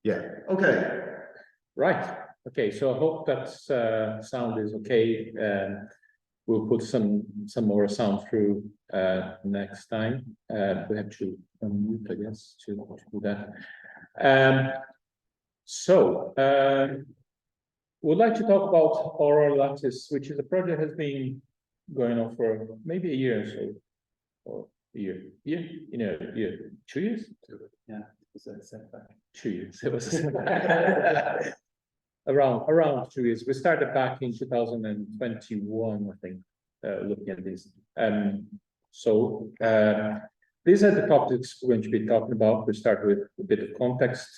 Yeah. Okay. Right. Okay. So I hope that sound is okay. We'll put some more sound through next time. We have to unmute, I guess, to do that. We'd like to talk about Aurora-Lattice, which is a project that has been going on for maybe a year or so, or a year, 2 years. Yeah, it was a setback. 2 years. It was around 2 years. We started back in 2021, I think, looking at this. These are the topics we're going to be talking about. We start with a bit of context,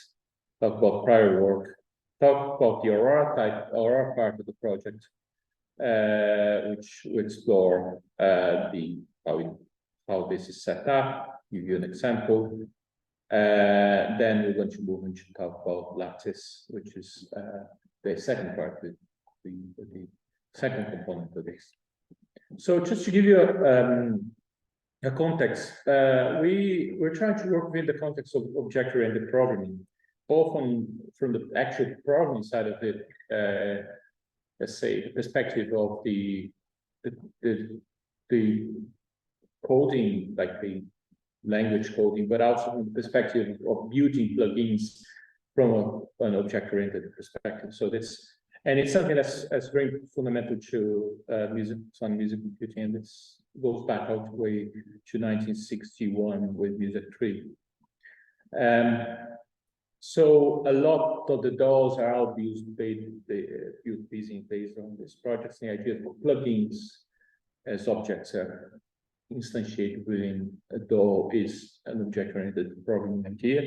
talk about prior work, talk about the Aurora part of the project, which will explore how this is set up, give you an example. Then we're going to move into talk about lattice, which is the second part, the second component of this. So just to give you a context, we're trying to work within the context of object-oriented programming, both from the actual programming side of it, let's say the perspective of the coding, like the language coding, but also from the perspective of building plugins from an object-oriented perspective. So it's something that's very fundamental to music computing, and it goes back all the way to 1961 with Music 3. So a lot of the DAWs are all built based on these projects. The idea of plugins as objects are instantiated within a DAW is an object-oriented programming idea.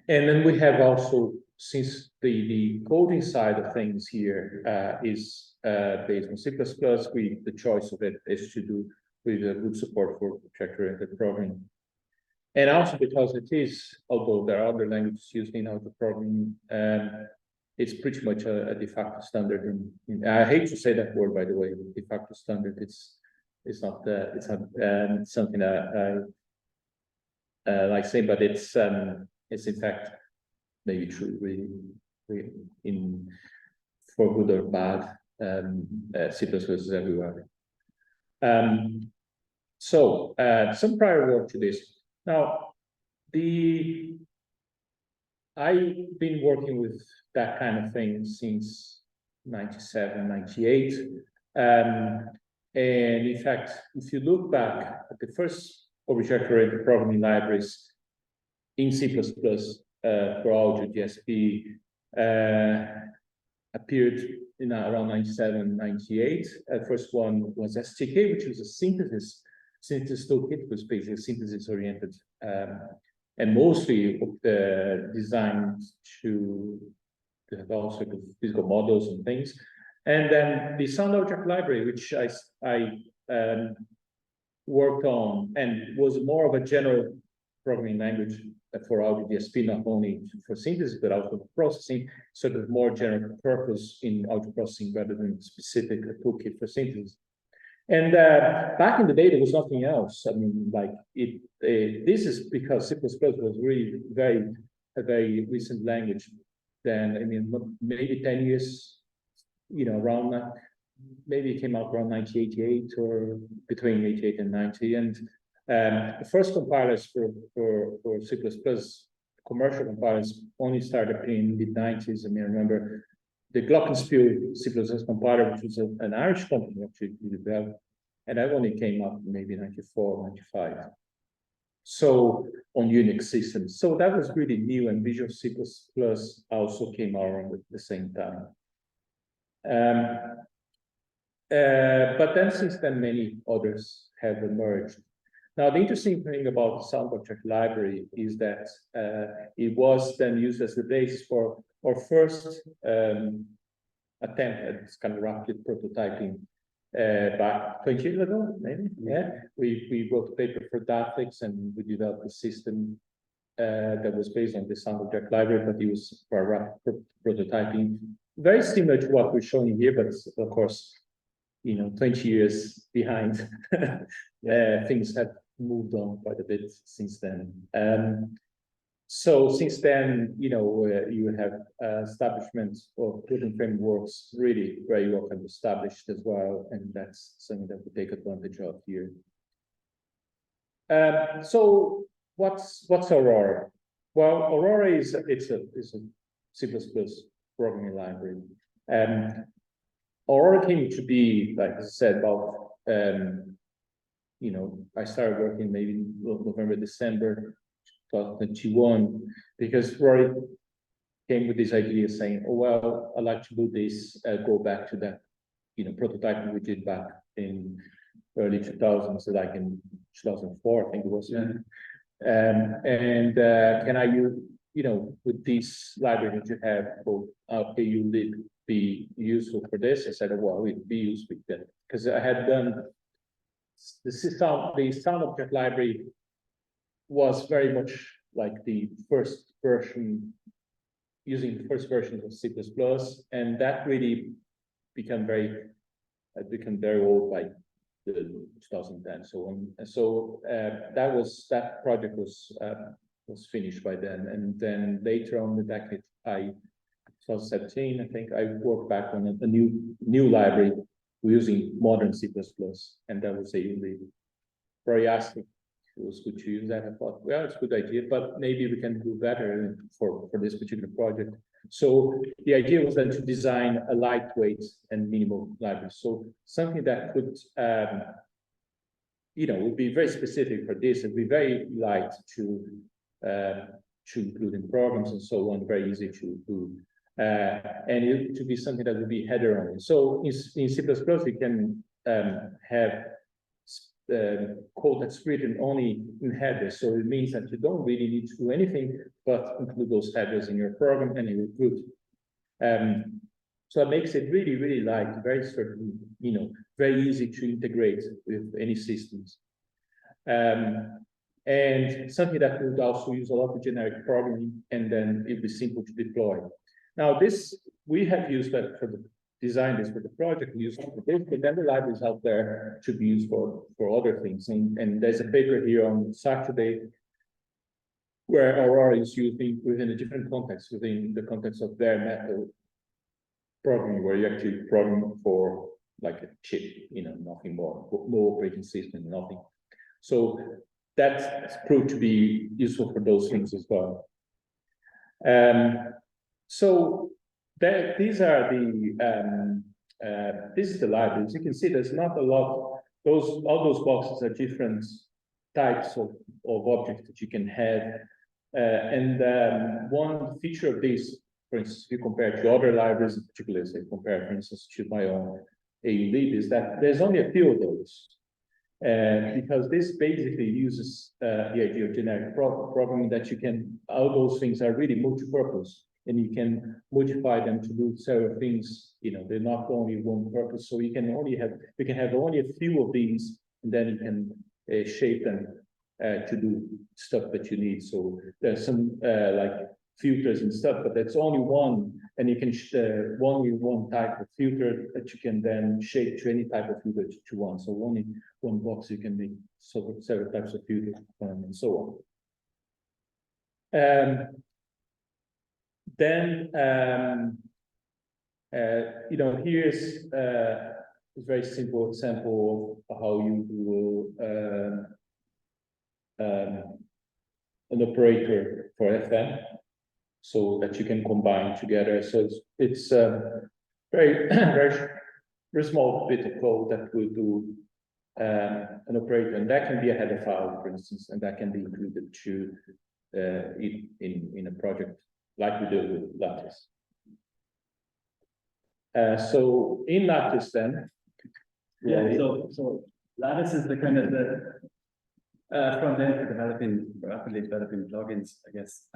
And then we have also, since the coding side of things here is based on C++, the choice of it is to do with a good support for object-oriented programming. And also because it is, although there are other languages used in auto programming, it's pretty much a de facto standard. I hate to say that word, by the way, de facto standard. It's not something that I like saying, but it's in fact maybe true, really for good or bad. C++ is everywhere. Some prior work to this. Now, I've been working with that kind of thing since 97, 98. And in fact, if you look back at the first object-oriented programming libraries in C++ for audio DSP appeared in around 97, 98. The first one was STK, which was a synthesis toolkit, was basically synthesis-oriented and mostly designed to have all sorts of physical models and things. And then the sound object library, which I worked on and was more of a general programming language for audio DSP, not only for synthesis, but also for processing, sort of more general purpose in audio processing rather than specific toolkit for synthesis. And back in the day, there was nothing else. I mean, like this is because C++ was really a very recent language. Then, I mean, maybe 10 years, around that, maybe it came out around 1988 or between 88 and 90. And the first compilers for C++, commercial compilers, only started in the mid-90s. I mean, I remember the Glockenspiel C++ compiler, which was an Irish company actually developed, and that only came up maybe 94, 95. So on Unix systems. So that was really new, and Visual C++ also came around at the same time. But then since then, many others have emerged. Now, the interesting thing about the sound object library is that it was then used as the basis for our first attempt at this kind of rapid prototyping back 20 years ago, maybe. Yeah, we wrote a paper for Daphix, and we developed a system that was based on the sound object library, but it was for rapid prototyping, very similar to what we're showing here, but of course, 20 years behind. Things have moved on quite a bit since then. So since then, you have establishments of coding frameworks really very often established as well, and that's something that we take advantage of here. So what's Aurora? Well, Aurora is a C++ programming library. Aurora came to be, like I said, about I started working maybe November, December 2021, because Rory came with this idea saying, oh, well, I'd like to do this, go back to that, prototyping we did back in early 2000s, like in 2004, I think it was. Yeah. Can I use, with this library that you have, called you be useful for this? I said, well, it would be useful then, because I had done the sound object library was very much like the first version, using the first versions of C++, and that really became very old by 2010, so on. And so that project was finished by then, and then later on the decade, 2017, I think, I worked back on a new library using modern C++, and that was very asked if it was good to use that. I thought, well, it's a good idea, but maybe we can do better for this particular project. So the idea was then to design a lightweight and minimal library. So something that could, would be very specific for this. It'd be very light to include in programs and so on, very easy to do. And it to be something that would be header only. So in C++, we can have code that's written only in headers. So it means that you don't really need to do anything but include those headers in your program, and you're good. So it makes it really, really light, very certain, very easy to integrate with any systems. And something that would also use a lot of generic programming, and then it'd be simple to deploy. Now, we have used that for the design this for the project, we use it for this, but then the libraries out there to be used for other things. And there's a paper here on Saturday where Aurora is used within a different context, within the context of bare metal programming, where you actually program for like a chip, nothing more, no operating system, nothing. So that's proved to be useful for those things as well. So these are this is the library. As you can see, there's not a lot. All those boxes are different types of objects that you can have. One feature of this, for instance, if you compare to other libraries, in particular, as I compare, for instance, to my own lite, is that there's only a few of those. Because this basically uses the idea of generic programming, that you can, all those things are really multi-purpose, and you can modify them to do several things. They're not only one purpose, so you can have only a few of these, and then you can shape them to do stuff that you need. So there's some like filters and stuff, but that's only one, and you can only one type of filter that you can then shape to any type of filter that you want. So only one box you can make several types of filters and so on. Here's a very simple example of how you do an operator for FM, so that you can combine together. So it's very, very small bit of code that will do an operator, and that can be a header file, for instance, and that can be included to in a project like we do with Lattice. So in Lattice, then, so Lattice is the kind of the front end for rapidly developing plugins, I guess.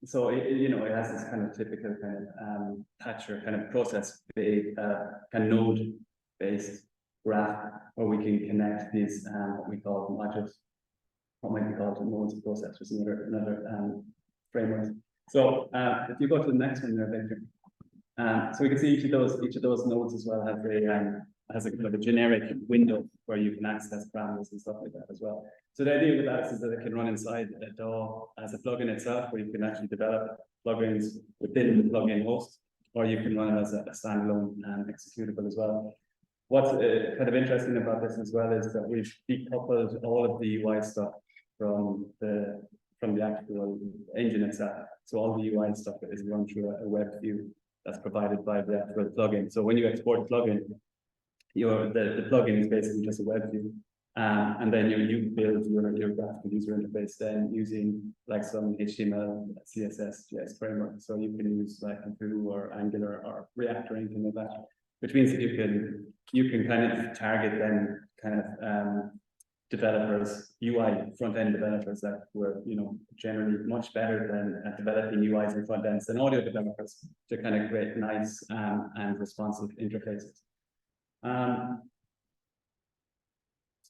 So it has this kind of typical kind of patcher kind of process, kind of node-based graph, where we can connect these what we call modules, what might be called nodes of processors, another framework. So if you go to the next one there, Victor, so we can see each of those nodes as well have has a kind of a generic window where you can access parameters and stuff like that as well. So the idea with that is that it can run inside a DAW as a plugin itself, where you can actually develop plugins within the plugin host, or you can run it as a standalone executable as well. What's kind of interesting about this as well is that we've decoupled all of the UI stuff from the actual engine itself. So all the UI stuff is run through a web view that's provided by the actual plugin. So when you export a plugin, the plugin is basically just a web view. And then you build your graphical user interface then using like some HTML, CSS, JS framework. So you can use like Vue or Angular or React or anything like that, which means that you can kind of target then kind of developers, UI front-end developers that were, generally much better than developing UIs and front ends than audio developers to kind of create nice and responsive interfaces.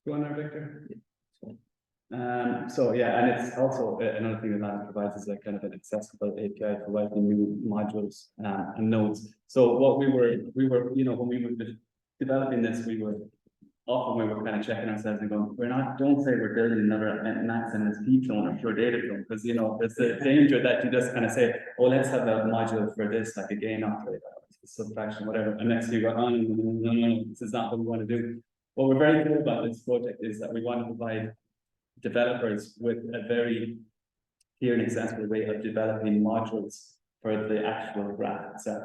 Go on there, Victor. So yeah, and it's also another thing that Lattice provides is like kind of an accessible API for writing new modules and nodes. So what we were, when we were developing this, we were kind of checking ourselves and going, don't say we're building another Max MSP clone or pure data clone, because there's the danger that you just kind of say, oh, let's have a module for this, like a gain operator, subtraction, whatever. And next you go, oh, no, this is not what we want to do. What we're very clear about this project is that we want to provide developers with a very clear and accessible way of developing modules for the actual graph itself.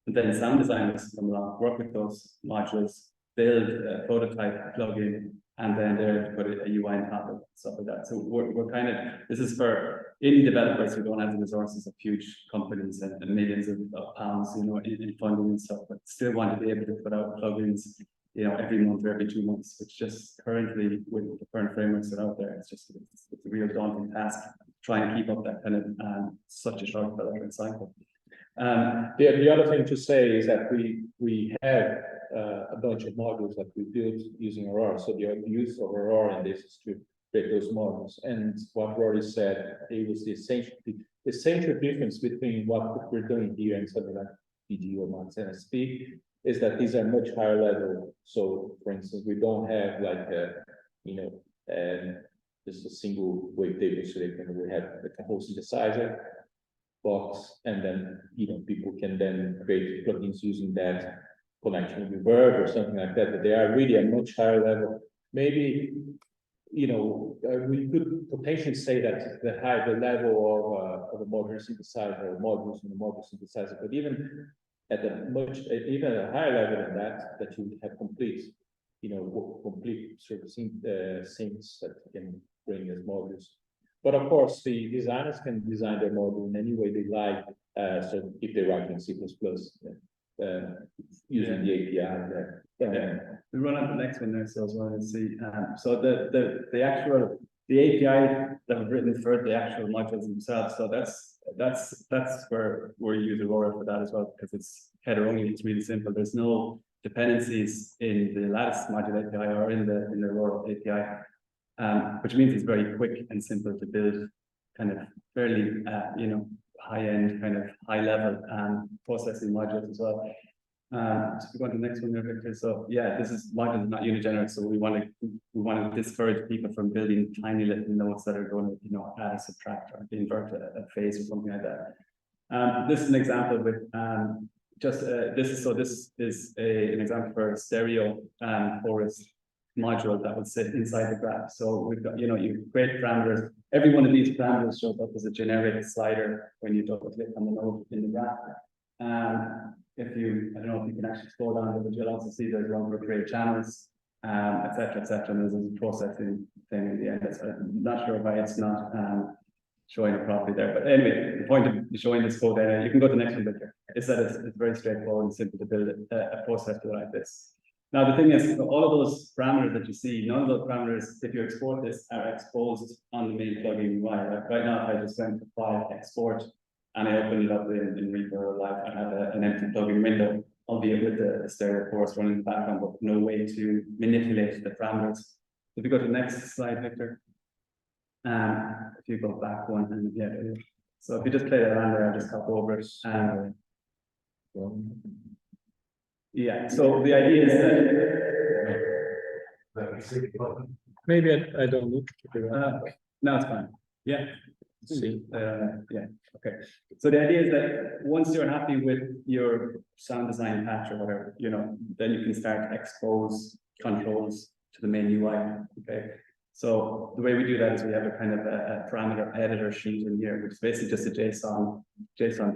And then sound designers come along, work with those modules, build a prototype plugin, and then they're put a UI on top of it, stuff like that. So we're kind of, this is for indie developers who don't have the resources of huge companies and millions of pounds, in funding and stuff, but still want to be able to put out plugins, every month or every 2 months, which just currently with the current frameworks that are out there, it's a real daunting task trying to keep up that kind of such a short development cycle. The other thing to say is that we have a bunch of modules that we built using Aurora. So the use of Aurora in this is to create those modules. And what Rory said, it was the essential difference between what we're doing here and something like PD or Max MSP is that these are much higher level. So, for instance, we don't have like just a single wavetable solution. We have a whole synthesizer box, and then people can then create plugins using that connection with reverb or something like that. But they are really a much higher level. Maybe we could potentially say that the level of a modern synthesizer or modules in a modern synthesizer, but even at a higher level than that you have complete sort of synths that can bring as modules. But of course, the designers can design their module in any way they like. So if they write in C++, using the API there. We run on the next one there, so as well as see. So the API that was written for the actual modules themselves. So that's where we use Aurora for that as well, because it's header only. It's really simple. There's no dependencies in the Lattice module API or in the Aurora API. Which means it's very quick and simple to build, kind of fairly, high-end, kind of high-level processing modules as well. So we go on to the next one there, Victor. So yeah, this is modules not unigeneric, so we want to discourage people from building tiny little nodes that are going to, add or subtract or invert a phase or something like that. This is an example with this is an example for a stereo chorus module that would sit inside the graph. So we've got, you create parameters. Every one of these parameters shows up as a generic slider when you double click on the node in the graph. I don't know if you can actually scroll down, but you'll also see there's one for create channels, et cetera, and there's a processing thing in the end. I'm not sure why it's not showing it properly there. But anyway, the point of showing this code, you can go to the next one, Victor. Is that it's very straightforward and simple to build a processor like this. Now, the thing is, all of those parameters that you see, none of those parameters, if you export this, are exposed on the main plugin UI. Right now, if I just went to file export and I open it up in Reaper or Live, I have an empty plugin window, albeit with the stereo chorus running in the background, but no way to manipulate the parameters. If you go to the next slide, Victor, if you go back one, and yeah, so if you just play that around there, I'll just hop over it. Yeah, so the idea is that Maybe I don't look. no, it's fine. Yeah. See. Yeah, okay. So the idea is that once you're happy with your sound design patch or whatever, then you can start expose controls to the main UI. Okay. So the way we do that is we have a kind of a parameter editor sheet in here, which is basically just a JSON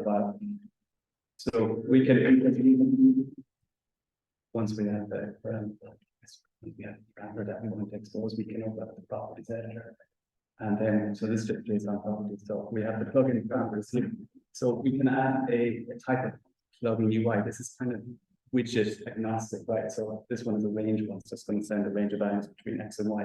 file. So we can once we have the parameter that we want to expose, we can open up the properties editor. And then, so this is just JSON properties. So we have the plugin parameters here. So we can add a type of plugin UI. This is kind of widget agnostic, right? So this one is a range one. It's just going to send a range of values between X and Y.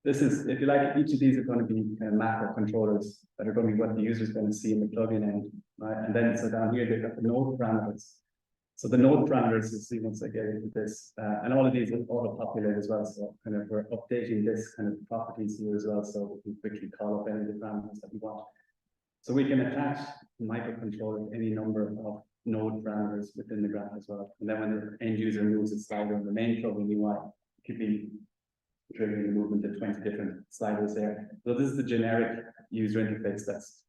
This is, if you like, each of these are going to be kind of macro controllers that are going to be what the user is going to see in the plugin end, right? And then, so down here, they've got the node parameters. So the node parameters, you see once I get into this, and all of these will auto-populate as well. So kind of we're updating this kind of properties here as well. So we can quickly call up any of the parameters that we want. So we can attach the microcontroller to any number of node parameters within the graph as well. And then when the end user moves its slider in the main plugin UI, it could be triggering the movement of 20 different sliders there. So this is the generic user interface that's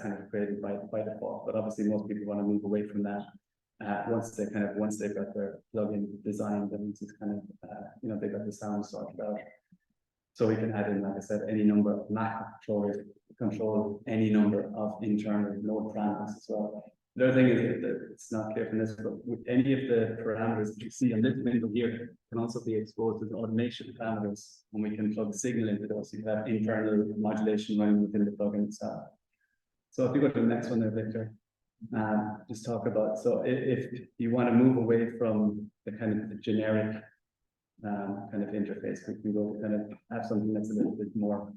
kind of created by default. But obviously most people want to move away from that. Once they've got their plugin designed, and it's kind of they've got the sound sorted out. So we can add in, like I said, any number of macro controllers to control any number of internal node parameters as well. The other thing is that it's not clear from this, but with any of the parameters that you see on this window here can also be exposed as automation parameters, and we can plug signal into those. You have internal modulation running within the plugin itself. So if you go to the next one there, Victor, just talk about, so if you want to move away from the kind of the generic kind of interface, we can go to kind of have something that's a little bit more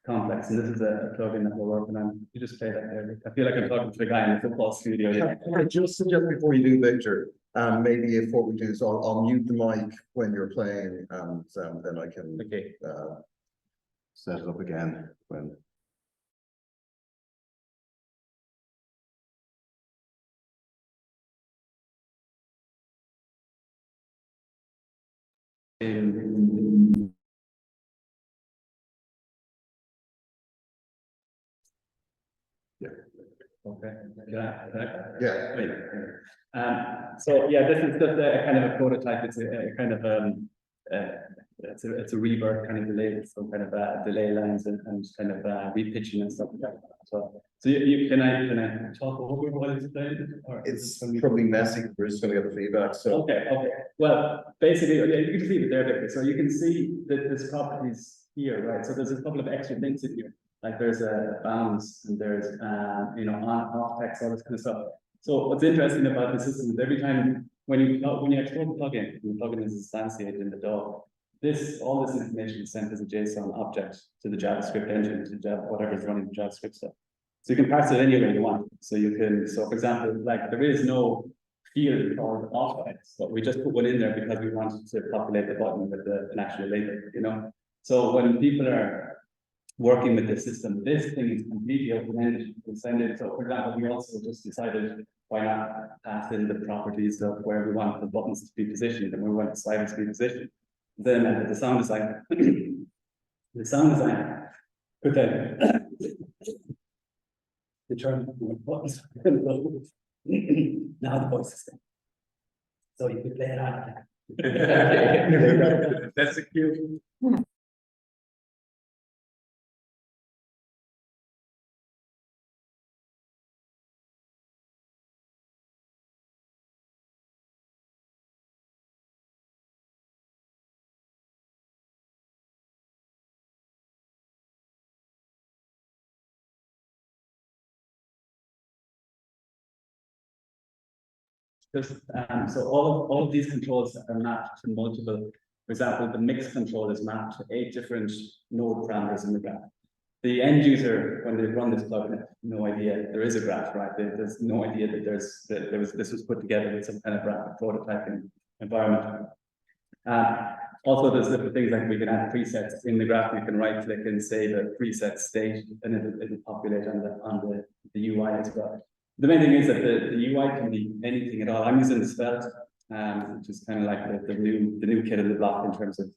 complex. And this is a plugin that we're working on. You just play that there. I feel like I'm talking to the guy in the football studio. Can I just suggest before you do, Victor, maybe if what we do is I'll mute the mic when you're playing, and then I can set it up again when. Yeah. Okay. Yeah. So yeah, this is just a kind of a prototype. It's a kind of it's a rebirth kind of delay, so kind of delay lines and kind of repitching and stuff like that. So you can I talk over what it's playing? It's probably messy. We're just going to get the feedback. So okay. Well, basically, yeah, you can just leave it there, Victor. So you can see that there's properties here, right? So there's a couple of extra things in here. Like there's a bounds and there's on off text, all this kind of stuff. So what's interesting about the system is every time when you export the plugin is instantiated in the DAW. All this information is sent as a JSON object to the JavaScript engine, to Java, whatever is running the JavaScript stuff. So you can parse it any way you want. So for example, like there is no field called off text, but we just put one in there because we wanted to populate the button with an actual label, So when people are working with the system, this thing is completely open-ended. You can send it. So for example, we also just decided why not pass in the properties of where we want the buttons to be positioned and where we want the sliders to be positioned. Then the sound designer, could then determine what buttons are going to go. Now the voice is there. So you can play it out. That's a cute. So all of these controls are mapped to multiple. For example, the mix control is mapped to 8 different node parameters in the graph. The end user, when they run this plugin, has no idea there is a graph, right? There's no idea that this was put together with some kind of graphic prototyping environment. Also, there's different things like we can add presets in the graph. You can right click and say the preset state, and it'll populate on the UI as well. the main thing is that the UI can be anything at all. I'm using the Svelte, which is kind of like the new kid of the block in terms of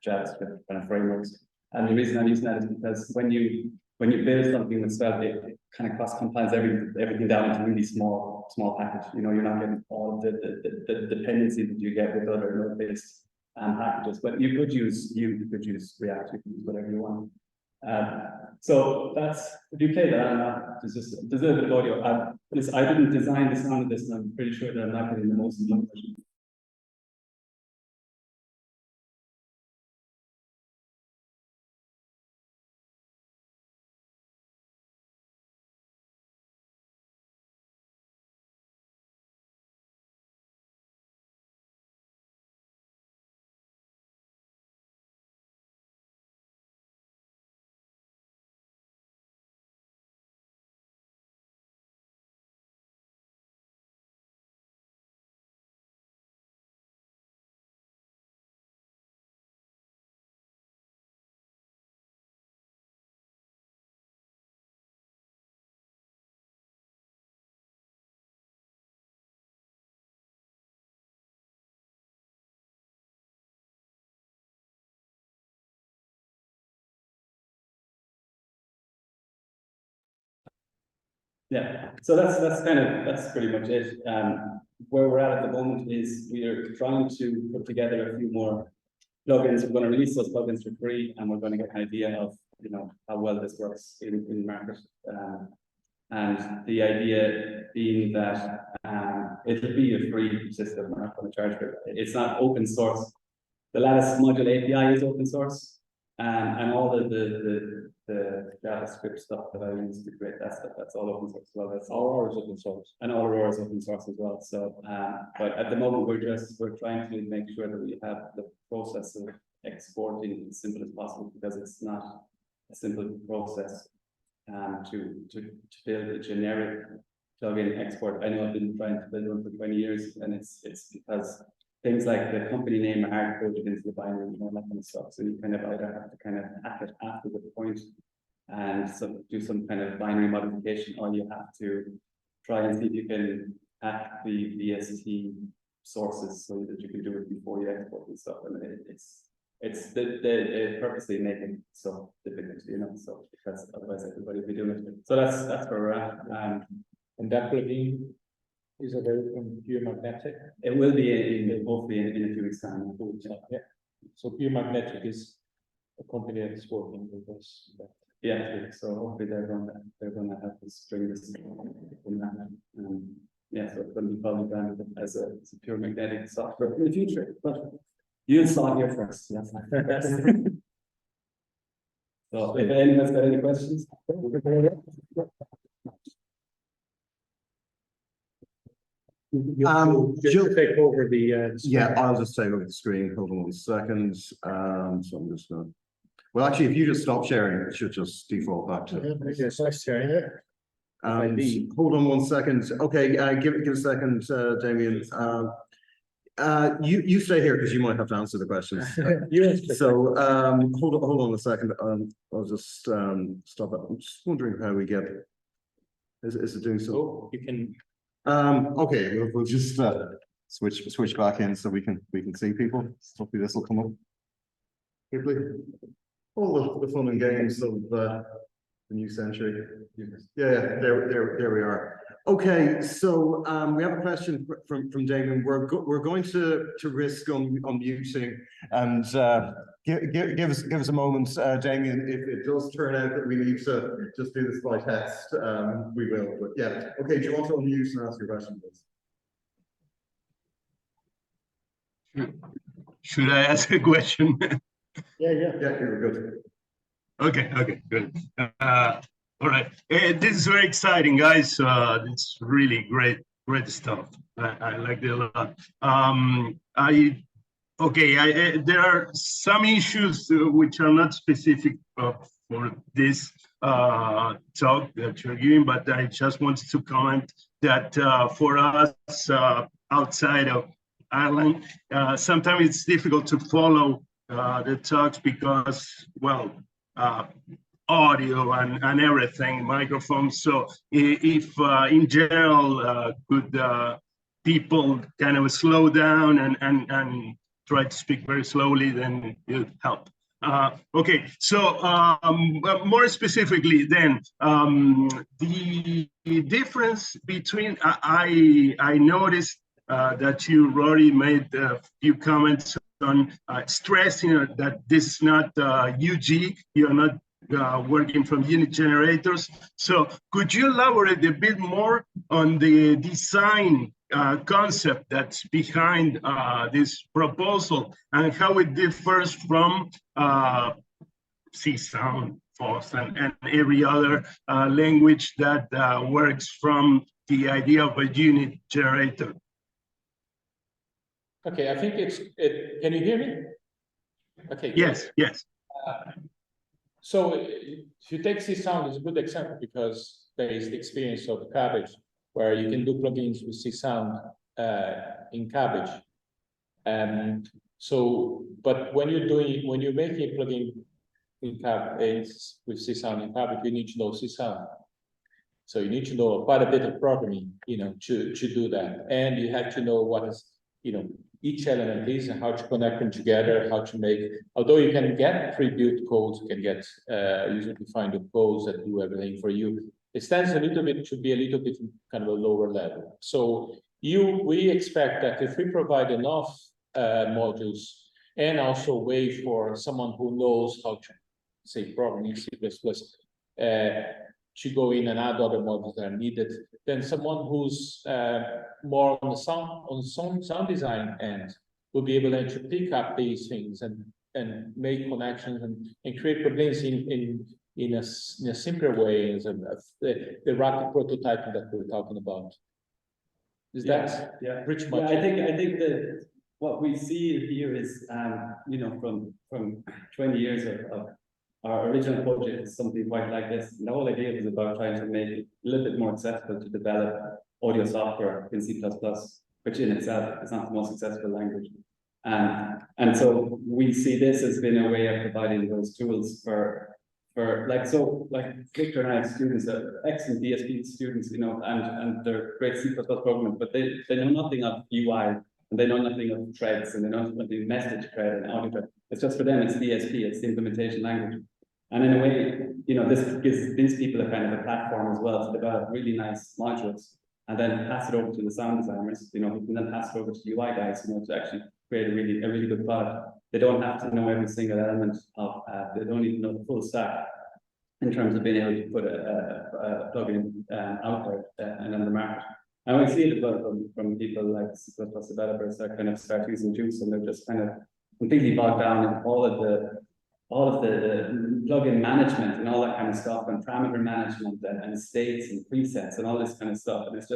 JavaScript kind of frameworks. And the reason I'm using that is because when you build something with Svelte, it kind of cross-compiles everything down into really small package. You know, you're not getting all of the dependencies that you get with other node-based packages. But you could use React, you could use whatever you want. So that's, if you play that, there's a little bit of audio. I didn't design the sound of this, and I'm pretty sure that I'm not getting the most important version. Yeah, so that's pretty much it. Where we're at the moment is we are trying to put together a few more plugins. We're going to release those plugins for free, and we're going to get an idea of how well this works in the market. And the idea being that it'll be a free system. We're not going to charge for it. It's not open source. The Lattice module API is open source, and all the JavaScript stuff that I use to create that stuff, that's all open source as well. That's Aurora is open source, and Aurora is open source as well. So, but at the moment we're trying to make sure that we have the process of exporting as simple as possible, because it's not a simple process to build a generic plugin export. I know I've been trying to build one for 20 years, and it's because things like the company name are hard coded into the binary and all that kind of stuff. So you kind of either have to kind of hack it after the point and do some kind of binary modification, or you have to try and see if you can hack the VST sources so that you can do it before you export and stuff. And it's purposely making stuff difficult, so because otherwise everybody would be doing it. So that's where we're at. And that plugin is available from Pure Magnetic. It will be hopefully in a few weeks' time. Yeah. So Pure Magnetic is a company that's working with us. Yeah. So hopefully they're gonna help us bring this. Yeah. So it's going to be probably branded as a Pure Magnetic software in the future. But you'll start here first. Yes. So if anyone's got any questions. Just take over the yeah, I'll just take over the screen. Hold on 1 second. So I'm just going to, well, actually, if you just stop sharing, it should just default back to sharing it. hold on 1 second. Okay, give a second, Damián. You stay here because you might have to answer the questions. So hold on a second. I'll just stop it. I'm just wondering how we get it. Is it doing so? Oh, you can. Okay, we'll just switch back in so we can see people. Hopefully this will come up quickly. All the fun and games of the new century. Yeah, there we are. Okay, so we have a question from Damián. We're going to risk unmuting, and give us a moment, Damián. If it does turn out that we need to just do this by test, we will. But yeah, okay. Do you want to unmute and ask your question, please? Should I ask a question? Yeah, you're good. Okay, good. All right, this is very exciting, guys. It's really great stuff. I like it a lot. There are some issues which are not specific for this talk that you're giving, but I just wanted to comment that for us outside of Ireland, sometimes it's difficult to follow the talks because, well, audio and everything, microphones. So if in general, could people kind of slow down and try to speak very slowly, then it would help. Okay, so more specifically then, the difference between, I noticed that you, Rory, made a few comments on stressing that this is not UG, you're not working from unit generators. So could you elaborate a bit more on the design concept that's behind this proposal and how it differs from C sound, FOSS, and every other language that works from the idea of a unit generator? Okay, I think can you hear me? Okay. Yes, good. yes. So if you take C sound as a good example, because there is the experience of Cabbage, where you can do plugins with C sound in Cabbage. And so, but when you're making a plugin in Cabbage with C sound in Cabbage, you need to know C sound. So you need to know quite a bit of programming, to do that. And you have to know what is, each element is and how to connect them together, how to make, although you can get pre-built codes, you can get user-defined codes that do everything for you. It stands a little bit, should be a little bit kind of a lower level. So we expect that if we provide enough modules and also a way for someone who knows how to say programming C++, to go in and add other modules that are needed, then someone who's more on the sound design end will be able to pick up these things and make connections and create plugins in a simpler way, as the rapid prototyping that we're talking about. Is that pretty much? Yeah, I think that what we see here is, from 20 years of our original project is something quite like this. And the whole idea was about trying to make it a little bit more accessible to develop audio software in C++, which in itself is not the most successful language. And so we see this as being a way of providing those tools for Victor and I have students, excellent DSP students, and they're great C++ programmers, but they know nothing of UI, and they know nothing of threads, and they know nothing of message thread and audio thread. It's just for them, it's DSP, it's the implementation language. And in a way, this gives these people a kind of a platform as well to develop really nice modules and then pass it over to the sound designers, who can then pass it over to UI guys, to actually create a really good product. They don't have to know every single element of, they don't need to know the full stack in terms of being able to put a plugin out there and on the market. And we see it as well from people like C++ developers that kind of start using Juice, and they're just kind of completely bogged down in all of the plugin management and all that kind of stuff, and parameter management and states and presets and all this kind of stuff. And it's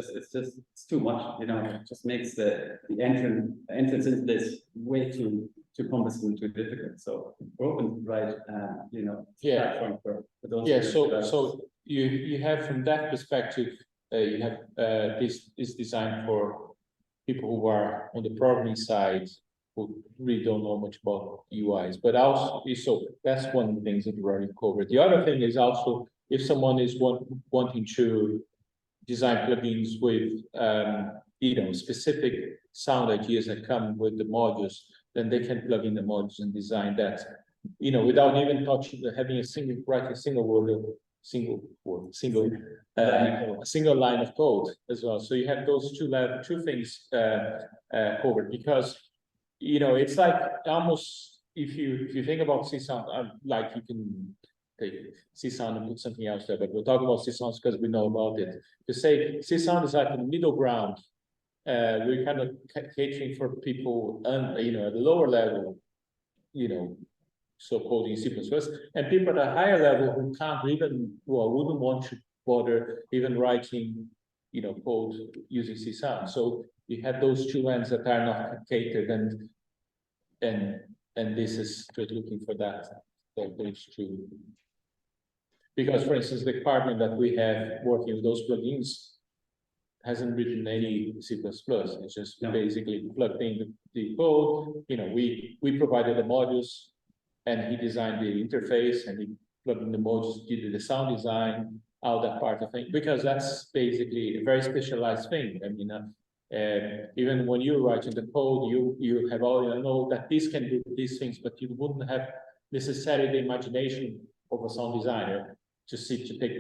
too much, it just makes the entrance into this way too cumbersome and too difficult. So we're open to provide, platform for those. Yeah, so you have, from that perspective, you have this designed for people who are on the programming side, who really don't know much about UIs, but also, so that's one of the things that we already covered. The other thing is also, if someone is wanting to design plugins with, specific sound ideas that come with the modules, then they can plug in the modules and design that, without even touching, having a single line of code as well. So you have those two things covered, because it's like almost, if you think about C sound, like you can take C sound and put something else there, but we're talking about C sounds because we know about it. To say C sound is like a middle ground, we're kind of catering for people, at the lower level, so coding C++, and people at a higher level who can't even, wouldn't want to bother even writing, code using C sound. So you have those two ends that are not catered, and this is just looking for those two. Because, for instance, the department that we have working with those plugins hasn't written any C++. It's just basically plugged in the code. We provided the modules, and he designed the interface, and he plug in the modules, do the sound design, all that part of thing, because that's basically a very specialized thing. I mean, even when you're writing the code, you have all, you know, that this can do these things, but you wouldn't have necessarily the imagination of a sound designer to take make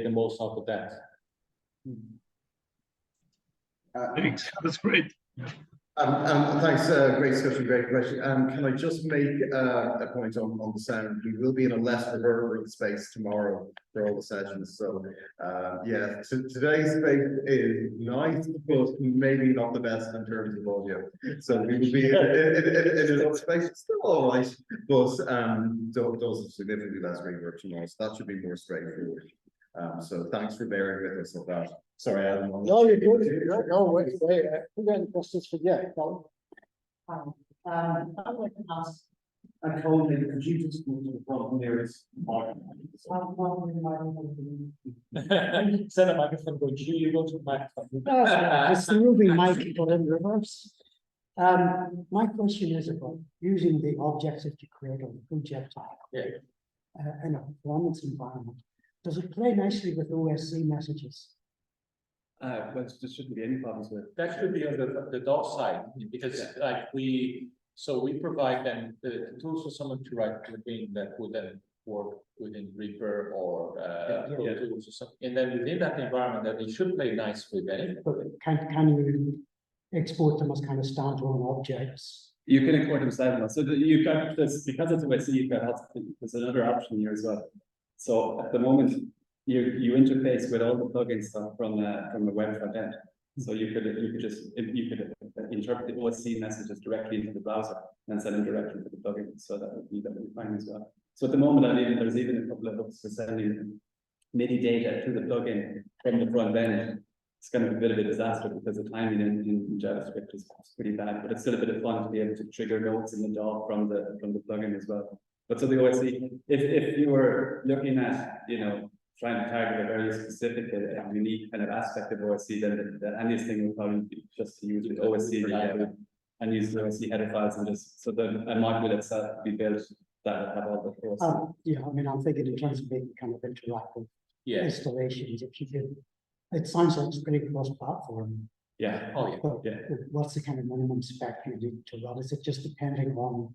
the most out of that. Thanks, that's great. Thanks, great discussion, great question. Can I just make a point on the sound? We will be in a less reverberant space tomorrow for all the sessions. So, yeah, today's space is nice, but maybe not the best in terms of audio. So we will be in another space. It's still all right, but those are significantly less reverb tomorrow. So that should be more straightforward. So thanks for bearing with us on that. Sorry, Adam. No, you're good. No, wait. Who got any questions for Jeff? No? I'd like to ask a colleague, could you just move to the front nearest microphone? Send a microphone, go, you go to the microphone. It's the moving mic, but in reverse. My question is about using the objects that you create on the project in a performance environment. Does it play nicely with OSC messages? Well, there shouldn't be any problems with it. That should be on the DOS side, because like we provide them the tools for someone to write plugin that would then work within Reaper or Pro Tools or something. And then within that environment that it should play nicely with it. But can you export them as kind of standalone objects? You can export them standalone. So you've got this, because it's OSC, you've got there's another option here as well. So at the moment, you interface with all the plugin stuff from the web front end. So you could interpret the OSC messages directly into the browser and send them directly to the plugin. So that would be fine as well. So at the moment, there's even a couple of hooks for sending MIDI data to the plugin from the front end. It's kind of a bit of a disaster because the timing in JavaScript is pretty bad, but it's still a bit of fun to be able to trigger notes in the DAW from the plugin as well. But so the OSC, if you were looking at, you know, trying to target a very specific and unique kind of aspect of OSC, then the handiest thing would probably be just to use the OSC and use the OSC header files and just so that a module itself be built that have all the OSC. Yeah, I mean, I'm thinking in terms of making kind of interactive installations. If you could, it sounds like it's pretty cross-platform. Yeah. Oh yeah. But Yeah. what's the kind of minimum spec you need to run? Is it just depending on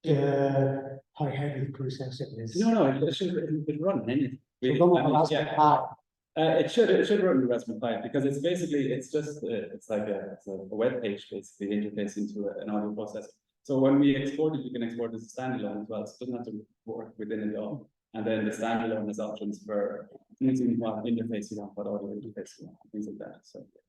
how heavy the process it is? No, it should run anything. Really. So run on Raspberry Pi. It should run the Raspberry Pi because it's basically it's like a web page basically interface into an audio processor. So when we export it, you can export it as a standalone as well. So it doesn't have to work within it all. And then the standalone has options for using what interface you want, what audio interface you want, things like that.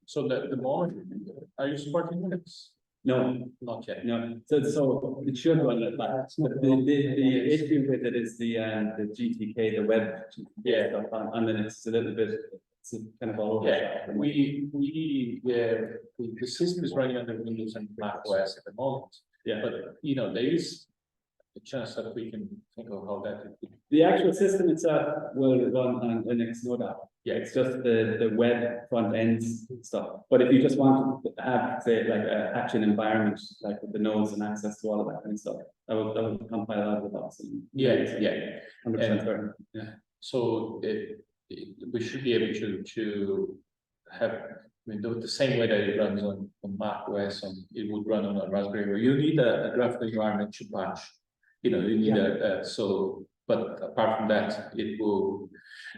So the moment, are you supporting Linux? no, Not yet. no. So it should run like that. The issue with it is the GTK, the web stuff on Linux is a little bit, it's kind of all over. Yeah, the system is running under Windows and Mac OS at the moment. Yeah. But you know, there is a chance that we can think of how that would be. The actual system itself will run on Linux, no doubt. Yeah, it's just the web front end stuff. But if you just want to have, say, like an action environment, like with the nodes and access to all of that kind of stuff, that will compile out of the box. 100% certain. Yeah. So we should be able to have, I mean, the same way that it runs on Mac OS, it would run on a Raspberry. Where you need a graphical environment to patch. You know, you need but apart from that, it will.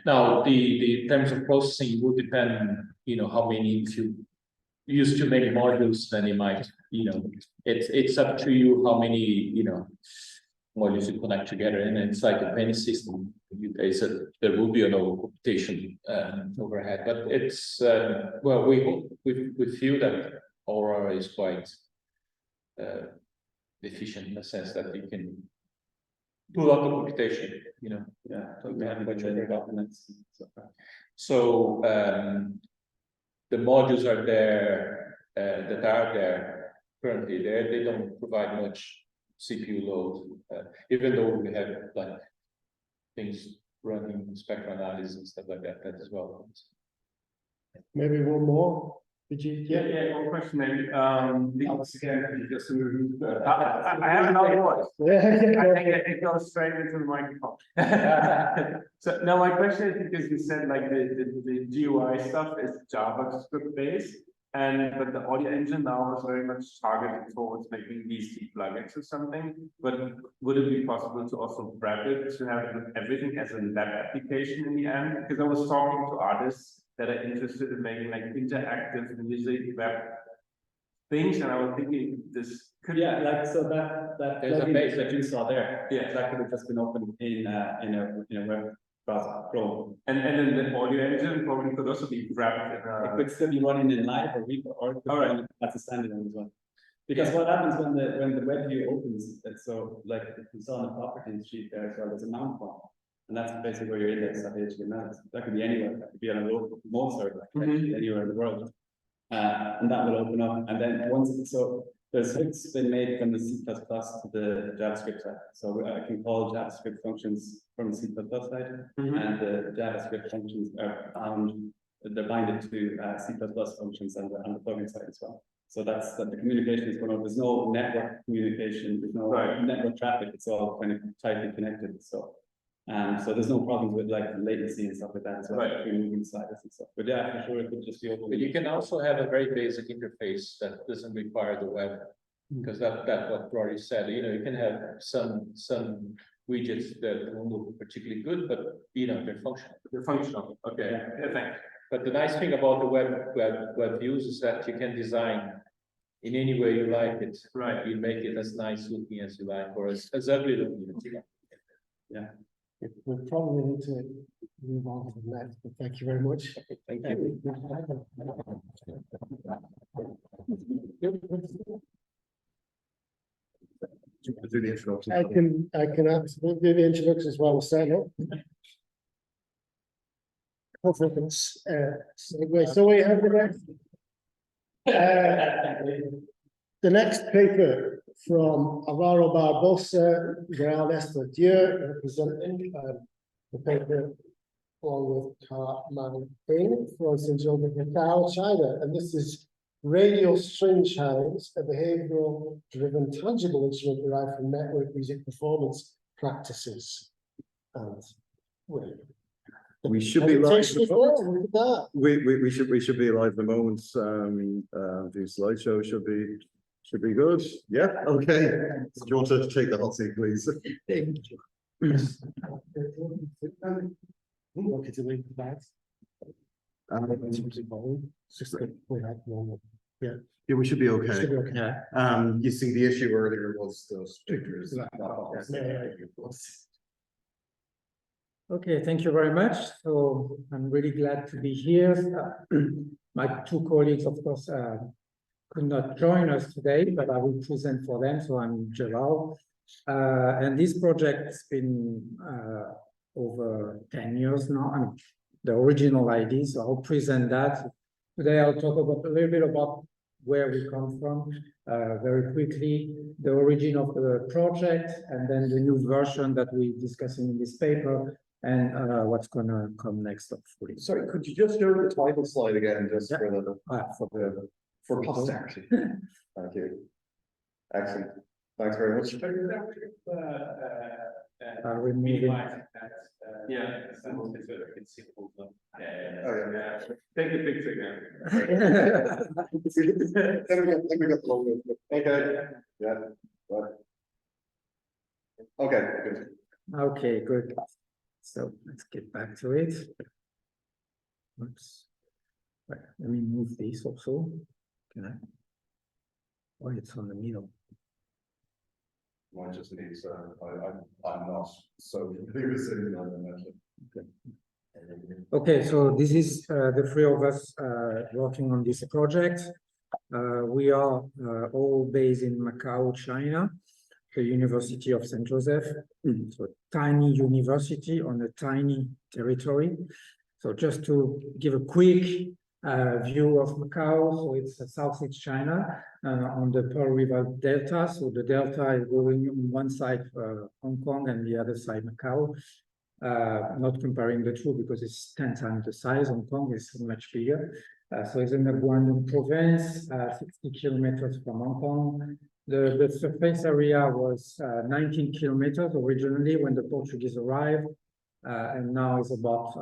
Now, the terms of processing will depend, you know, how many, if you use too many modules, then it might, you know, it's up to you how many, you know, modules you connect together. And it's like a penny system. There will be an computation overhead, but it's, well, we feel that Aurora is quite efficient in the sense that you can do a lot of computation, you know. Yeah, documents. So the modules are there that are there currently. They don't provide much CPU load, even though we have like things running spectral analysis and stuff like that as well. Maybe one more. Did you? Yeah, one question maybe, once again, just to, I have another voice. I think it goes straight into the microphone. So now my question is because you said like the GUI stuff is JavaScript based, but the audio engine now is very much targeted towards making these plugins or something. But would it be possible to also wrap it to have everything as a web application in the end? Because I was talking to artists that are interested in making like interactive music web things, and I was thinking this could like so that There's a plugin base. that you saw there, Yeah. that could have just been opened in a web browser Chrome. and then the audio engine probably could also be wrapped in It could still be running in live or repo, or it could All right. run as a standalone as well. Because what happens when the web view opens, so like if you saw on the properties sheet there as well, there's a mount form. And that's basically where your index.html is. That could be anywhere. That could be on a local remote server, actually anywhere in the world. And that will open up. And then there's hooks been made from the C++ to the JavaScript side. So I can call JavaScript functions from the C++ side, and the JavaScript functions are they're binded to C++ functions on the plugin side as well. So that's the communication is going on. There's no network communication. There's no network traffic. It's all kind of tightly connected. So there's no problems with like latency and stuff like that as well, between moving sliders and stuff. But yeah, for sure, it could just be open. But you can also have a very basic interface that doesn't require the web, because that's what Rory said. You can have some widgets that won't look particularly good, but they're functional. They're functional. Okay. Yeah, thanks. But the nice thing about the web views is that you can design in any way you like it. Right. You make it as nice looking as you like, or as ugly looking as you like. Yeah. We probably need to move on to the next, but thank you very much. Thank you. Do the introduction. I can absolutely do the introductions while we're setting up. Hopefully, segue. So we have the next paper from Alvaro Barbosa, Gerald, Estadieu, representing the paper along with Maynooth, Florence over Macau, China, and this is Radial string chimes, a behavioral driven tangible instrument derived from network music performance practices. And we should be live. We We should be live at the moment. The slideshow should be good. Yeah. Okay. Do you want to take the hot seat, please? Yeah, we should be okay. You see, the issue earlier was those pictures. Okay, thank you very much. So I'm really glad to be here. My two colleagues, of course, could not join us today, but I will present for them. So I'm Gerald. And this project's been over 10 years now. I mean, the original idea, so I'll present that. Today I'll talk about a little bit about where we come from, very quickly, the origin of the project, and then the new version that we're discussing in this paper, and what's gonna come next, hopefully. Sorry, could you just show the title slide again, just for posterity? Thank you. Excellent. Thanks very much. Removing. Take the picture again. Okay. Yeah. Right. Okay. Good. Okay, good. So let's get back to it. Oops. Right, let me move this also. Can I? Oh, it's on the middle. Mine just needs, I'm not so familiar with it. Okay, so this is the three of us working on this project. We are all based in Macau, China, the University of St. Joseph. So a tiny university on a tiny territory. So just to give a quick view of Macau, so it's Southeast China on the Pearl River Delta. So the delta is going on one side Hong Kong and the other side Macau. Not comparing the two because it's 10 times the size. Hong Kong is much bigger. So it's in the Guangdong province, 60 kilometers from Hong Kong. The surface area was 19 kilometers originally when the Portuguese arrived, and now it's about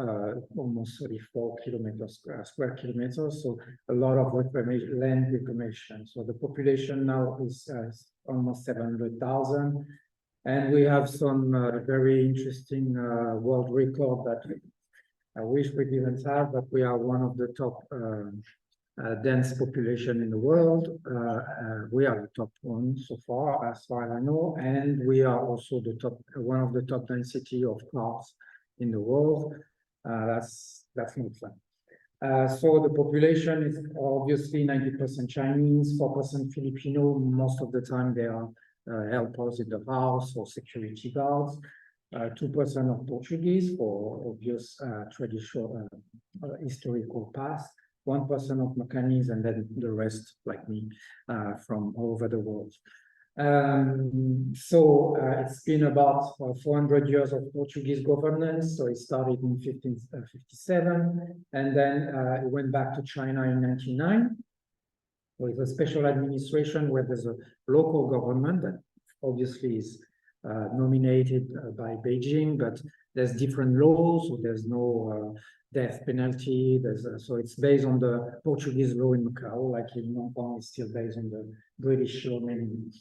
almost 34 kilometers, square kilometers. So a lot of land reclamation. So the population now is almost 700,000. And we have some very interesting world record that I wish we didn't have, but we are one of the top dense population in the world. We are the top one so far, as far as I know, and we are also the top, one of the top density of cars in the world. That's not fun. So the population is obviously 90% Chinese, 4% Filipino. Most of the time they are helpers in the house or security guards. 2% of Portuguese for obvious traditional historical past, 1% of Macanese, and then the rest, like me, from all over the world. It's been about 400 years of Portuguese governance. So it started in 1557, and then it went back to China in 1999 with a special administration where there's a local government that obviously is nominated by Beijing, but there's different laws, so there's no death penalty. So it's based on the Portuguese law in Macau, like in Hong Kong, it's still based on the British law mainly.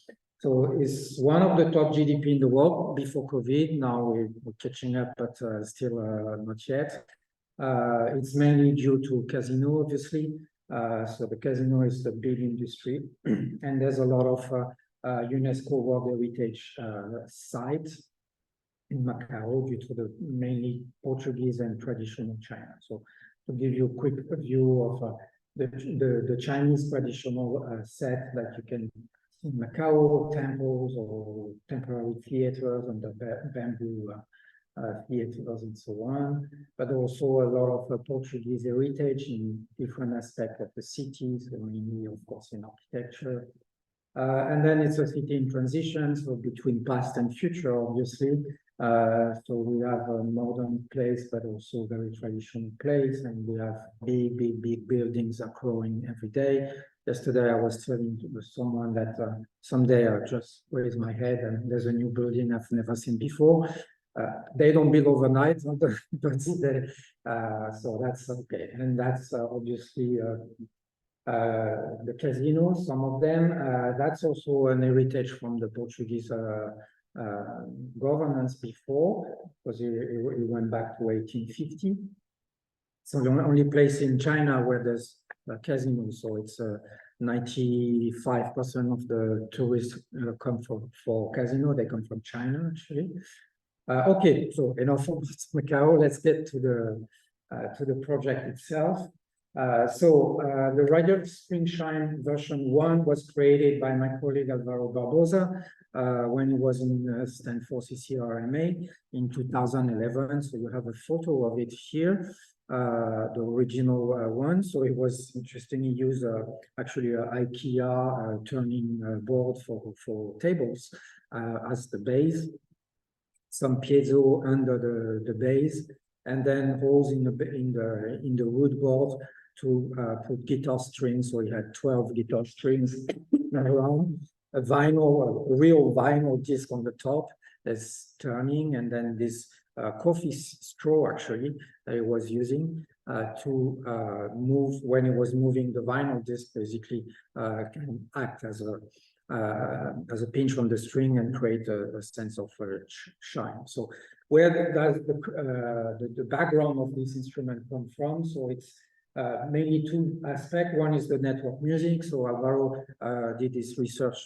So it's one of the top GDP in the world before COVID. Now we're catching up, but still not yet. It's mainly due to casino, obviously. So the casino is the big industry, and there's a lot of UNESCO World Heritage site in Macau due to the mainly Portuguese and traditional China. So to give you a quick view of the Chinese traditional set that you can see in Macau, temples or temporary theaters and the bamboo theaters and so on, but also a lot of Portuguese heritage in different aspects of the cities, mainly of course in architecture. And then it's a city in transition, so between past and future, obviously. So we have a modern place, but also very traditional place, and we have big buildings are growing every day. Yesterday, I was telling someone that someday I'll just raise my head and there's a new building I've never seen before. They don't build overnight, but so that's okay. And that's obviously the casinos, some of them. That's also an heritage from the Portuguese governance before, because it went back to 1850. So the only place in China where there's a casino, so it's 95% of the tourists come for casino, they come from China actually. Okay, so enough of Macau. Let's get to the project itself. The Radial Spring Shine version 1 was created by my colleague Alvaro Barbosa when he was in Stanford CCRMA in 2011. So you have a photo of it here, the original one. So it was interesting. He used actually an IKEA turning board for tables as the base, some piezo under the base, and then holes in the wood board to put guitar strings. So he had 12 guitar strings around, a real vinyl disc on the top that's turning, and then this coffee straw actually that he was using to move when he was moving the vinyl disc, basically can act as a pinch on the string and create a sense of shine. So where does the background of this instrument come from? So it's mainly two aspects. One is the network music. So Alvaro did this research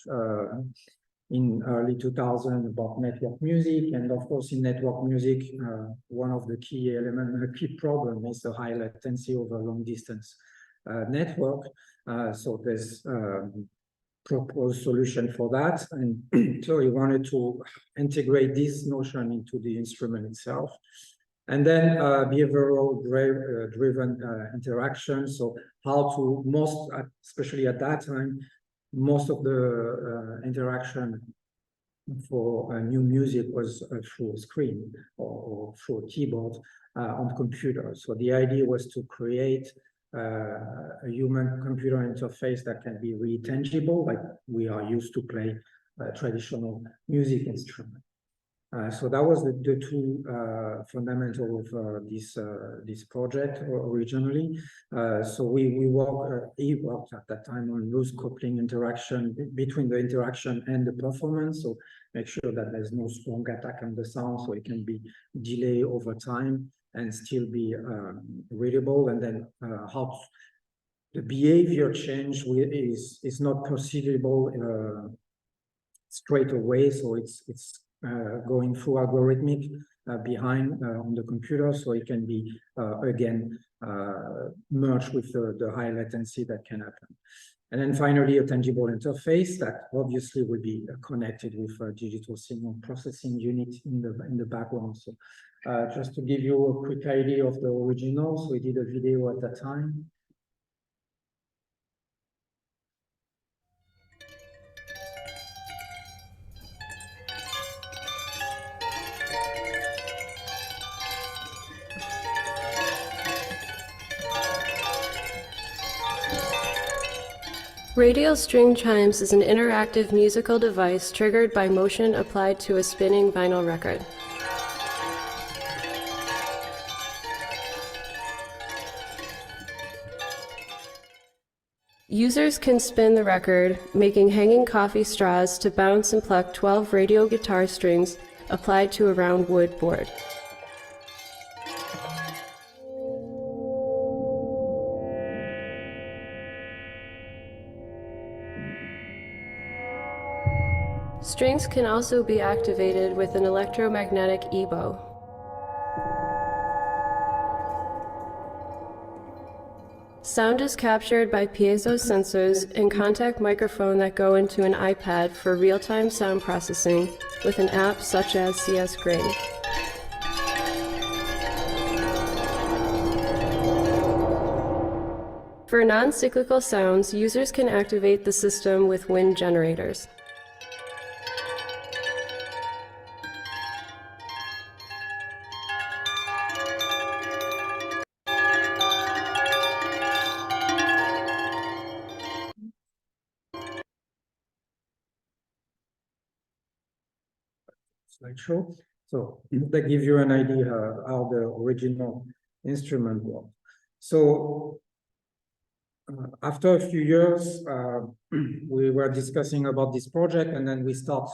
in early 2000 about network music, and of course in network music, one of the key elements, the key problem is the high latency over long distance network. So there's proposed solution for that, and so he wanted to integrate this notion into the instrument itself. And then behavioral driven interaction. So how to especially at that time, most of the interaction for new music was through a screen or through a keyboard on computer. So the idea was to create a human-computer interface that can be really tangible, like we are used to play traditional music instrument. So that was the two fundamental of this project originally. So he worked at that time on loose coupling interaction between the interaction and the performance. So make sure that there's no strong attack on the sound, so it can be delayed over time and still be readable. And then how the behavior change is not perceivable straight away. So it's going through algorithmic behind on the computer, so it can be again merged with the high latency that can happen. And then finally, a tangible interface that obviously will be connected with a digital signal processing unit in the background. So just to give you a quick idea of the original, so we did a video at that time. Radial string chimes is an interactive musical device triggered by motion applied to a spinning vinyl record. Users can spin the record, making hanging coffee straws to bounce and pluck 12 radial guitar strings applied to a round wood board. Strings can also be activated with an electromagnetic EBO. Sound is captured by piezo sensors and contact microphone that go into an iPad for real-time sound processing with an app such as CS Grain. For non-cyclical sounds, users can activate the system with wind generators. Slideshow. So that gives you an idea how the original instrument worked. So after a few years, we were discussing about this project, and then we start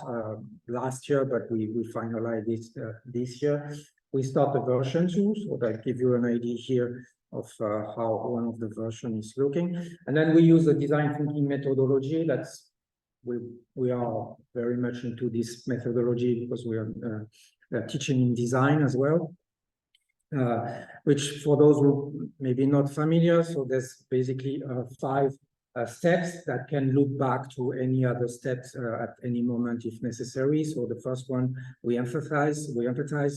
last year, but we finalized it this year. We start a version 2, so that gives you an idea here of how one of the versions is looking. And then we use a design thinking methodology. That's we are very much into this methodology because we are teaching in design as well, which for those who may be not familiar, so there's basically 5 steps that can look back to any other steps at any moment if necessary. So the first one we emphasize,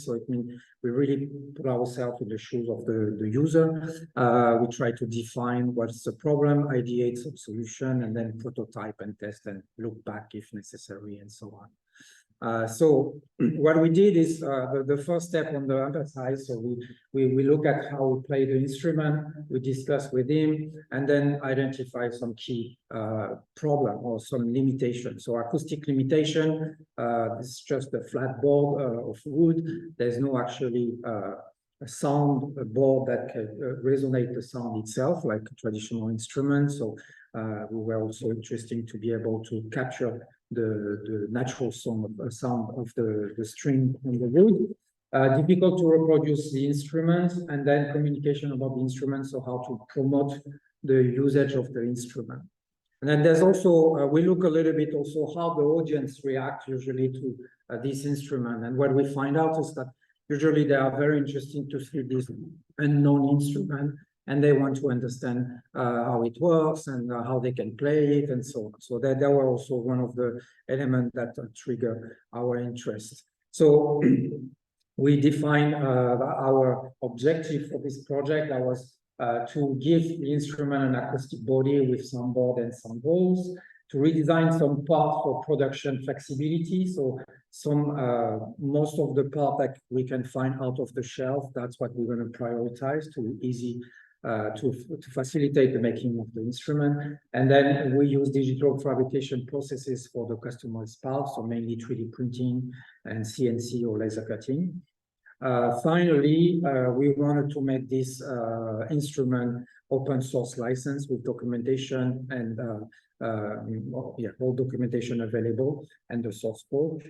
so it means we really put ourselves in the shoes of the user. We try to define what's the problem, ideate some solution, and then prototype and test and look back if necessary, and so on. So what we did is the first step on the emphasize. So we look at how we play the instrument, we discuss with him, and then identify some key problem or some limitation. So acoustic limitation, it's just a flat board of wood. There's no actually a sound board that can resonate the sound itself like a traditional instrument. So we were also interested to be able to capture the natural sound of the string and the wood. Difficult to reproduce the instrument, and then communication about the instrument, so how to promote the usage of the instrument. And then there's also, we look a little bit also how the audience react usually to this instrument. And what we find out is that usually they are very interested to see this unknown instrument, and they want to understand how it works and how they can play it and so on. So that were also one of the elements that trigger our interest. So we define our objective for this project. That was to give the instrument an acoustic body with some board and some holes, to redesign some parts for production flexibility. So some most of the part that we can find out of the shelf, that's what we're going to prioritize to easy to facilitate the making of the instrument. And then we use digital fabrication processes for the customized parts, so mainly 3D printing and CNC or laser cutting. Finally, we wanted to make this instrument open source license with documentation and all documentation available and the source code.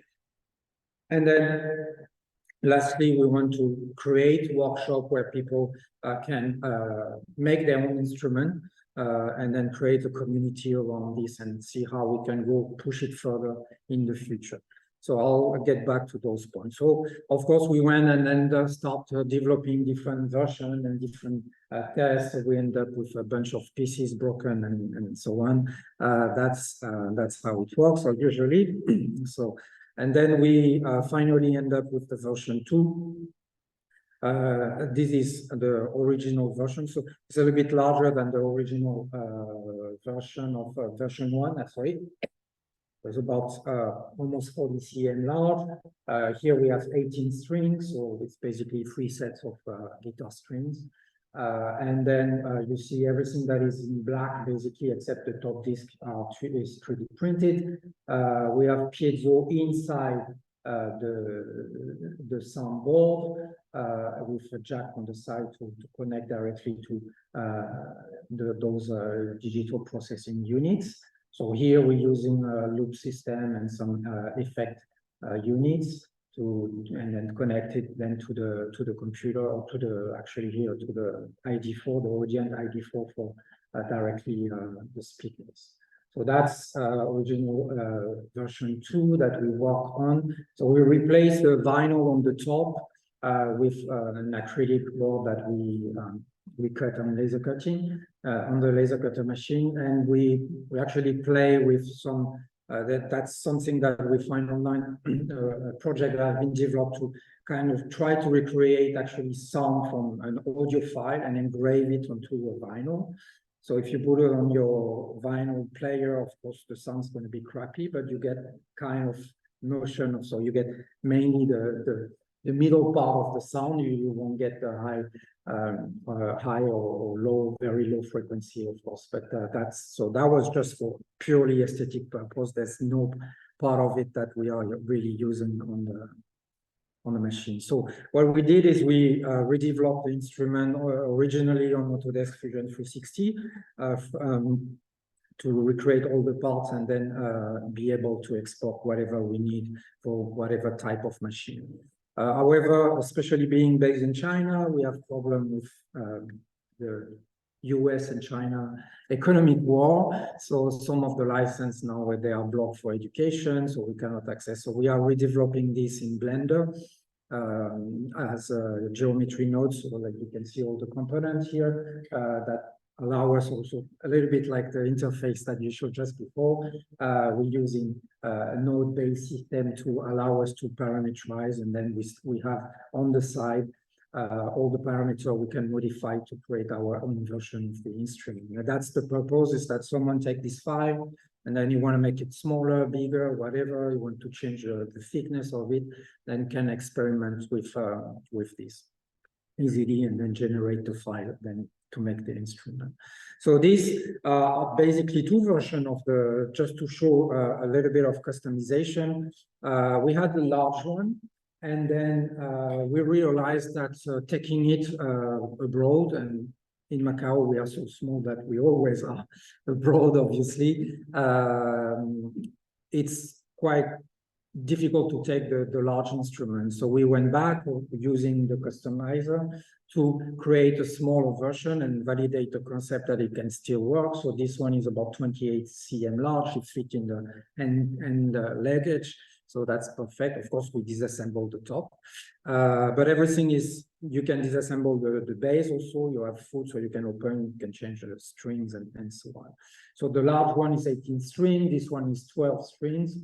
And then lastly, we want to create workshop where people can make their own instrument and then create a community around this and see how we can go push it further in the future. So I'll get back to those points. So of course we went and then start developing different versions and different tests. We end up with a bunch of pieces broken and so on. That's how it works usually. So, and then we finally end up with the version 2. This is the original version, so it's a little bit larger than the original version of version 1. Sorry. It's about almost 40 cm large. Here we have 18 strings, so it's basically 3 sets of guitar strings. And then you see everything that is in black, basically, except the top disc is 3D printed. We have piezo inside the soundboard with a jack on the side to connect directly to those digital processing units. So here we're using a loop system and some effect units and then connect it then to the computer or to the actually here to the ID4, the Audient ID4 for directly the speakers. So that's original version 2 that we work on. So we replace the vinyl on the top with an acrylic board that we cut on laser cutting on the laser cutter machine, and we actually play with some. That's something that we find online, a project that has been developed to kind of try to recreate actually sound from an audio file and engrave it onto a vinyl. So if you put it on your vinyl player, of course, the sound's going to be crappy, but you get kind of notion of, so you get mainly the middle part of the sound. You won't get the high or low, very low frequency, of course, but that was just for purely aesthetic purpose. There's no part of it that we are really using on the machine. So what we did is we redeveloped the instrument originally on Autodesk Fusion 360 to recreate all the parts and then be able to export whatever we need for whatever type of machine. However, especially being based in China, we have problem with the US and China economic war. So some of the license now they are blocked for education, so we cannot access. So we are redeveloping this in Blender as geometry nodes, so that you can see all the components here that allow us also a little bit like the interface that you showed just before. We're using a node-based system to allow us to parameterize, and then we have on the side all the parameters we can modify to create our own version of the instrument. Now, that's the purpose, is that someone take this file and then you want to make it smaller, bigger, whatever, you want to change the thickness of it, then can experiment with this easily and then generate the file then to make the instrument. So these are basically 2 versions of just to show a little bit of customization. We had the large one, and then we realized that taking it abroad, and in Macau we are so small that we always are abroad, obviously, it's quite difficult to take the large instrument. So we went back using the customizer to create a smaller version and validate the concept that it can still work. So this one is about 28 cm large. It fits in the end leg edge. So that's perfect. Of course, we disassemble the top, but everything is, you can disassemble the base also. You have foot, so you can open, you can change the strings and so on. So the large one is 18 strings. This one is 12 strings.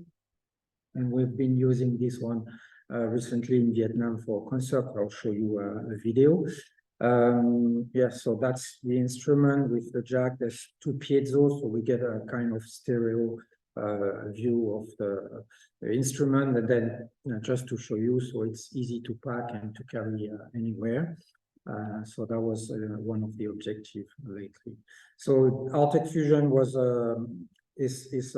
And we've been using this one recently in Vietnam for a concert. I'll show you a video. Yeah, so that's the instrument with the jack. There's 2 piezos, so we get a kind of stereo view of the instrument. And then just to show you, so it's easy to pack and to carry anywhere. So that was one of the objectives lately. So Artec Fusion was is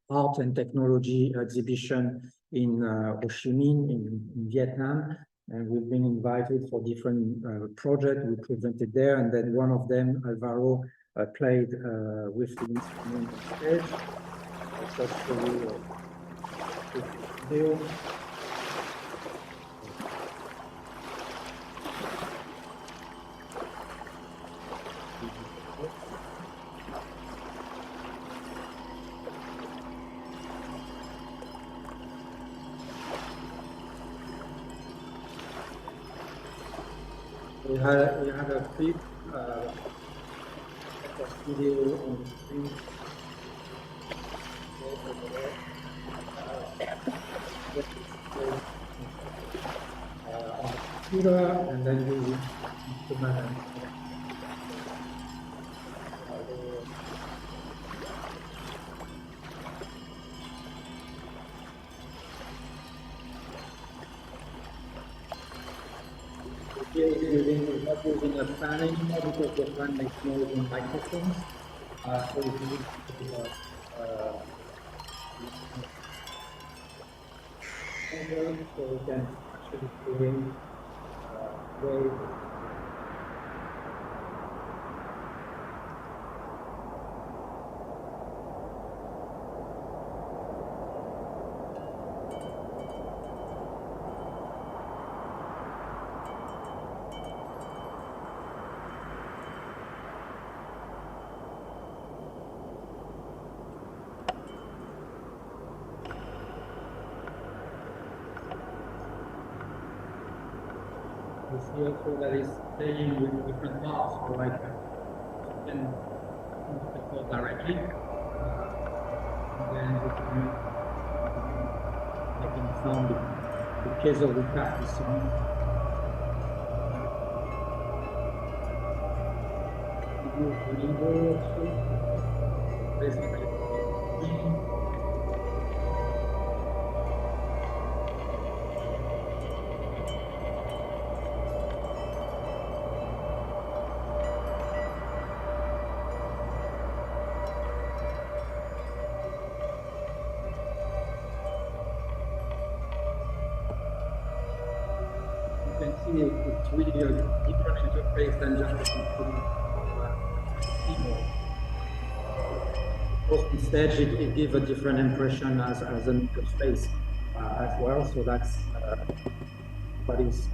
art and technology exhibition in Ho Chi Minh in Vietnam, and we've been invited for different projects. We presented there, and then one of them, Alvaro, played with the instrument on stage. Just for you, video. We had a clip video on the screen. On the computer, and then we implement we're not using a fan anymore because the fan makes noise in microphones. So we can use so we can actually create wave. You see also that is playing with different parts, so like you can record directly, and then we can making sound the case of the practice sound. Use the lever also, basically. It's really a different interface than just a keyboard. Of course, instead, it gives a different impression as an interface as well. So that's what is.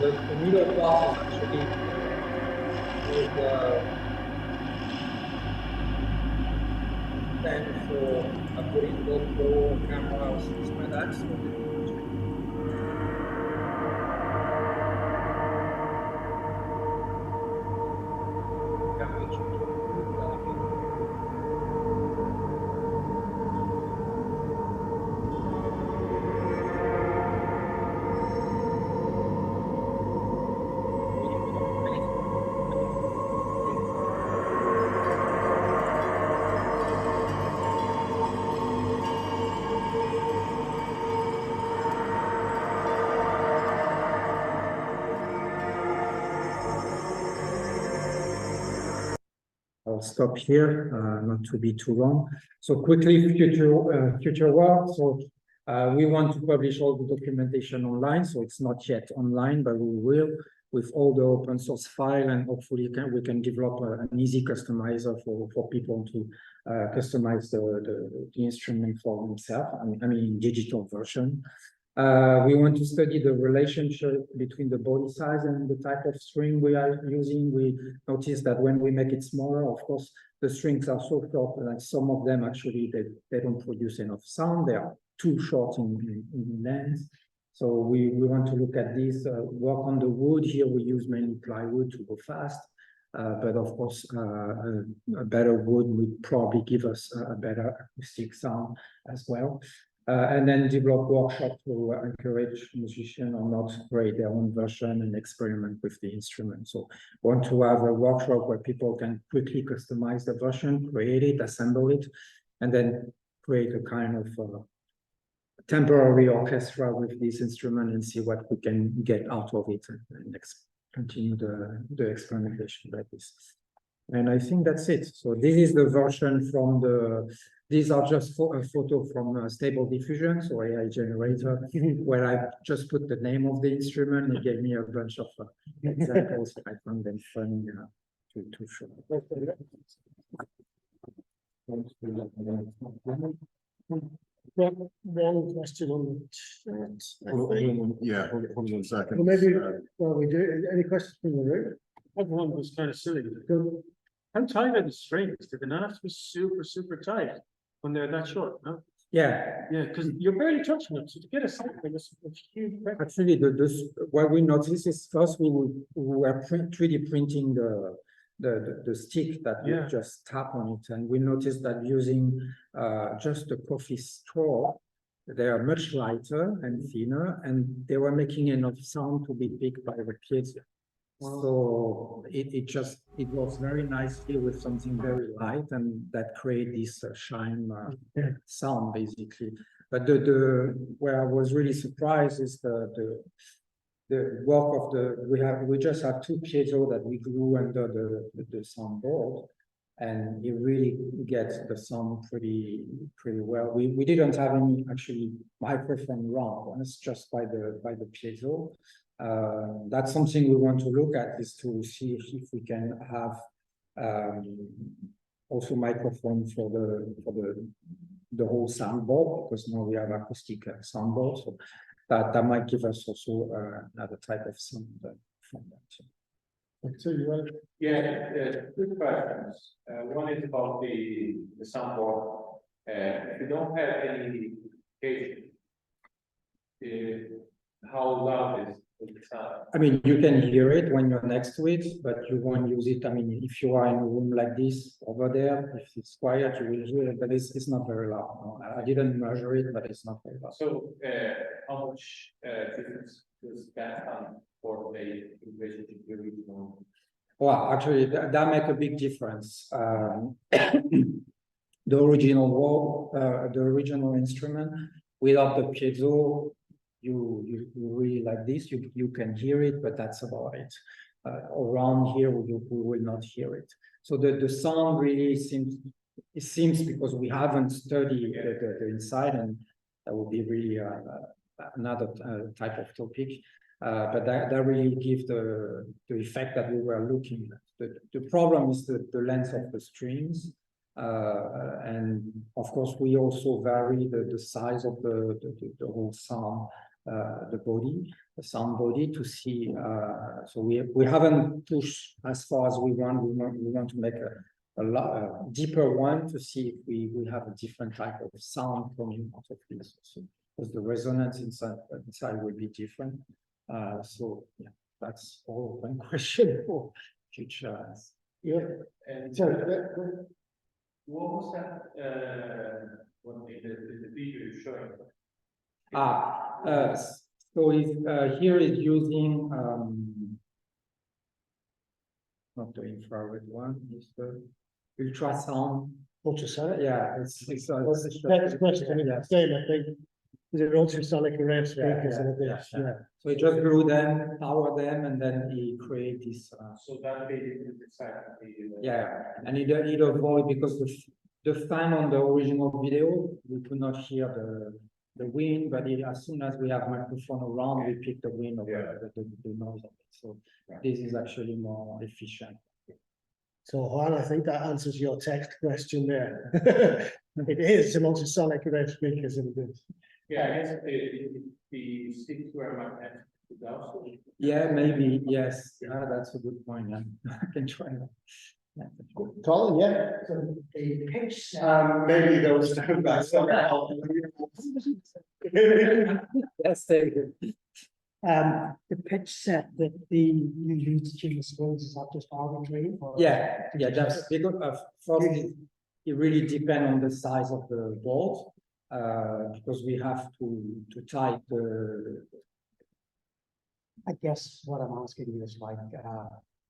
The middle part is actually for putting GoPro camera or something like that. So I'll stop here, not to be too long. So quickly, future work. So we want to publish all the documentation online. So it's not yet online, but we will with all the open source file, and hopefully we can develop an easy customizer for people to customize the instrument for themselves. I mean, digital version. We want to study the relationship between the body size and the type of string we are using. We notice that when we make it smaller, of course, the strings are so short that some of them actually, they don't produce enough sound. They are too short in length. So we want to look at this, work on the wood. Here we use mainly plywood to go fast. But of course, a better wood would probably give us a better acoustic sound as well. and then develop workshop to encourage musicians or not to create their own version and experiment with the instrument. So want to have a workshop where people can quickly customize the version, create it, assemble it, and then create a kind of temporary orchestra with this instrument and see what we can get out of it and continue the experimentation like this. And I think that's it. So this is the version from these are just a photo from Stable Diffusion, so AI generator, where I just put the name of the instrument. It gave me a bunch of examples. I found them funny to show. One question on the chat. Hold on 1 second. Well, maybe, well, we do, any questions from the room? Everyone was kind of silly. How tight are the strings? Do they not have to be super, super tight when they're that short, no? Yeah, Yeah, because you're barely touching them, so to get a something, it's huge. actually, what we noticed is first we were 3D printing the stick that we just tap on it, and we noticed that using just a coffee straw, they are much lighter and thinner, and they were making enough sound to be picked by the kids. So it works very nicely with something very light, and that create this chime sound basically. But where I was really surprised is the work of we just have 2 piezo that we glue under the soundboard, and it really gets the sound pretty well. We didn't have any actually microphone around. It's just by the piezo. That's something we want to look at, is to see if we can have also microphone for the whole soundboard, because now we have acoustic soundboard, so that might give us also another type of sound from that. So you want Two questions. One is about the soundboard. If you don't have any cage, how loud is the sound? I mean, you can hear it when you're next to it, but you won't use it. I mean, if you are in a room like this over there, if it's quiet, you will hear it, but it's not very loud. No, I didn't measure it, but it's not very loud. So, how much difference does that for the relationship with the original? Well, actually, that make a big difference. The original instrument, without the piezo, you really like this. You can hear it, but that's about it. Around here, we will not hear it. So the sound really seems because we haven't studied the inside, and that would be really another type of topic. But that really gives the effect that we were looking at. The problem is the length of the strings, and of course we also vary the size of the whole sound, the sound body to see. So we haven't pushed as far as we want. We want to make a deeper one to see if we have a different type of sound coming out of this. So, because the resonance inside will be different. So yeah, that's all one question for future. Yeah. And So what was that? What the video you're showing? So if here is using not the infrared one, is the ultrasound. ultrasonic. Yeah, it's Next question is the same, I think. Is it ultrasonic array of speakers and this? Yeah. So he just glue them, power them, and then he create this. So that basically decide Yeah, and it avoid, because the fan on the original video, we could not hear the wind, but as soon as we have microphone around, we pick the wind of the noise of it. So this is actually more efficient. So Juan, I think that answers your text question there. It is an ultrasonic array of speakers and this. Yeah, I guess the sticks were magnetic. Yeah, maybe, yes. Yeah, that's a good point. Yeah. I can try that. Yeah. Colin, yeah. So the pitch. Maybe those stand back somehow. Yes, thank you. The pitch set that you use to tune the strings, is that just arbitrary? Yeah, that's because first it really depends on the size of the board. because we have to type the. I guess what I'm asking you is like,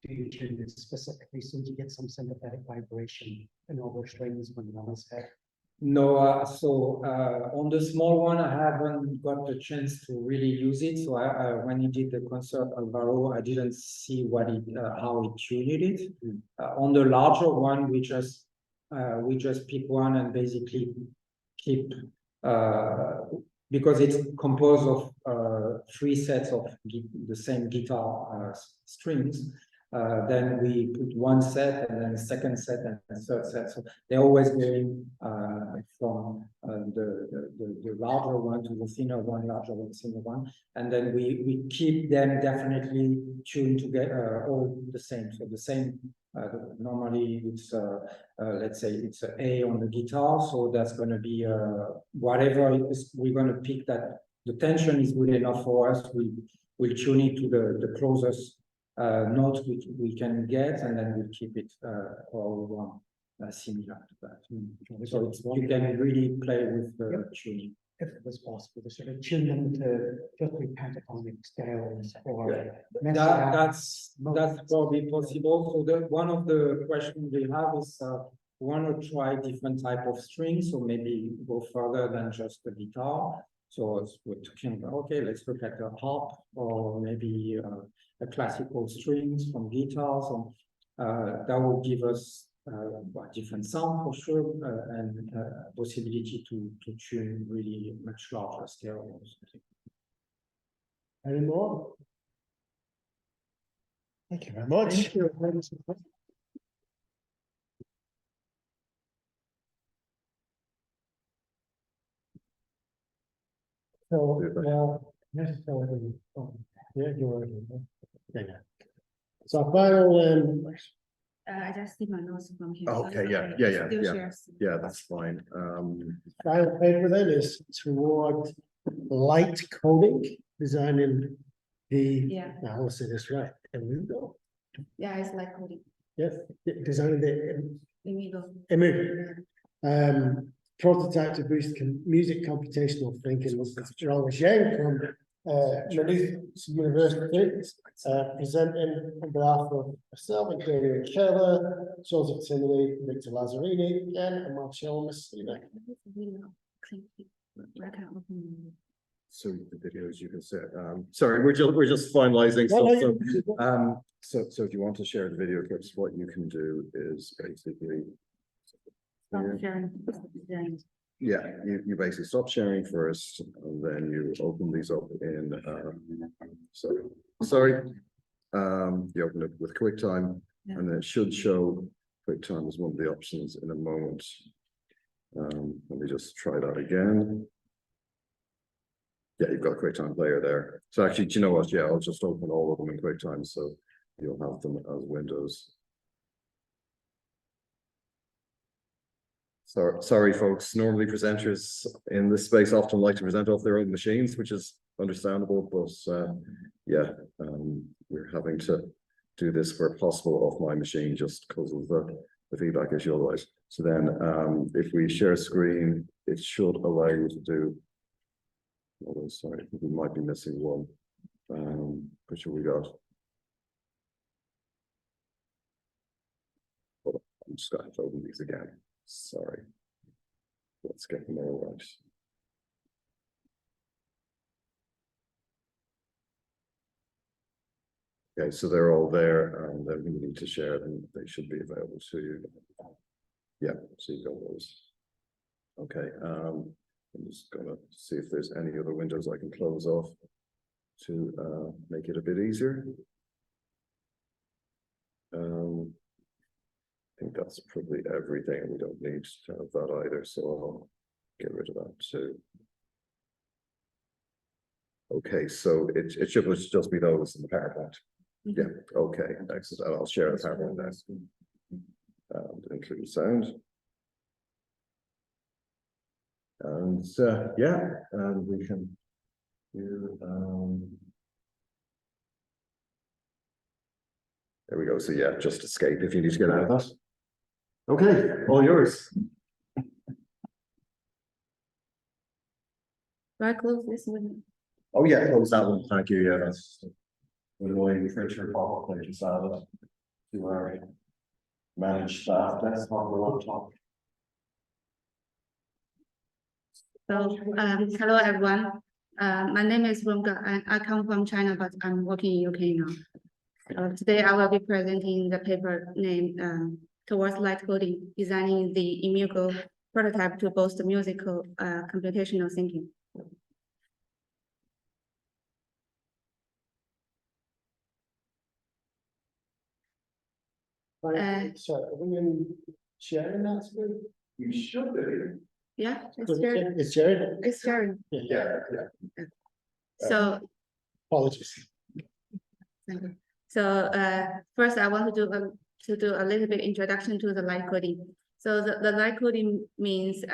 do you tune it specifically so you get some sympathetic vibration in all those strings when you're on his head? No, on the small one, I haven't got the chance to really use it. So when he did the concert Alvaro, I didn't see how he tuned it. On the larger one, we just pick one and basically keep because it's composed of 3 sets of the same guitar strings. Then we put 1 set and then a second set and a third set. So they're always going from the larger one to the thinner one, larger one, thinner one. And then we keep them definitely tuned together, all the same. So the same, normally it's, let's say it's an A on the guitar. So that's going to be whatever it is, we're going to pick that the tension is good enough for us. We'll tune it to the closest note we can get, and then we'll keep it all similar to that. So you can really play with the tuning. If it was possible to sort of tune them to just be pentatonic scales or that's probably possible. So one of the questions we have is want to try different type of strings, so maybe go further than just the guitar. So we're talking about, okay, let's look at the harp or maybe a classical strings from guitars. So that will give us a different sound for sure, and possibility to tune really much larger scale. Any more? Thank you very much. Thank you. So, necessarily, yeah, you're Yeah. So our final, I just did my notes from him. Okay, yeah, that's fine. final paper then is toward light coding, designing the, Yeah. now I'll say this right, emugel. Yeah, it's like coding. Yes, designing the Amigo. emugel. Prototype to boost music computational thinking with Zheng from Maynooth University, presenting on behalf of myself, including Keller, Joseph Timoney, Victor Lazzarini, again, and Marcello Messina. So the videos you can set. Sorry, we're just finalizing stuff. So if you want to share the video clips, what you can do is basically. Yeah, you basically stop sharing first, and then you open these up in you open it with QuickTime, and then it should show QuickTime as one of the options in a moment. Let me just try that again. Yeah, you've got a QuickTime player there. So actually, do you know what? Yeah, I'll just open all of them in QuickTime, so you'll have them as windows. Sorry, folks. Normally, presenters in this space often like to present off their own machines, which is understandable. But we're having to do this where possible off my machine just because of the feedback issue. Otherwise, so then if we share screen, it should allow you to do. Oh, sorry, I think we might be missing one. Which have we got? Oh, I'm just going to open these again. Sorry. Let's get them all right. Okay, so they're all there, and then we need to share them. They should be available to you. Yeah, so you've got those. Okay, I'm just gonna see if there's any other windows I can close off to make it a bit easier. I think that's probably everything, and we don't need to have that either, so I'll get rid of that too. Okay, so it should just be those in the PowerPoint. Yeah, okay, excellent. I'll share the PowerPoint now. Include sound. And and we can do there we go. So yeah, just escape if you need to get out of that. Okay, all yours. Right, close this one. Oh, yeah, close that one, thank you, yeah, that's. We're going for your power play salad. To manage staff, that's not the laptop. So, hello everyone. My name is Rongge and I come from China, but I'm working in UK now. Today I will be presenting the paper named Towards Light Coding, Designing the Emugel Prototype to Boost Musical Computational Thinking. Sorry, are we in sharing that screen? You should be. Yeah, it's sharing. It's sharing. It's sharing. Yeah. So, Apologies. so first I want to do a little bit introduction to the light coding. So the light coding means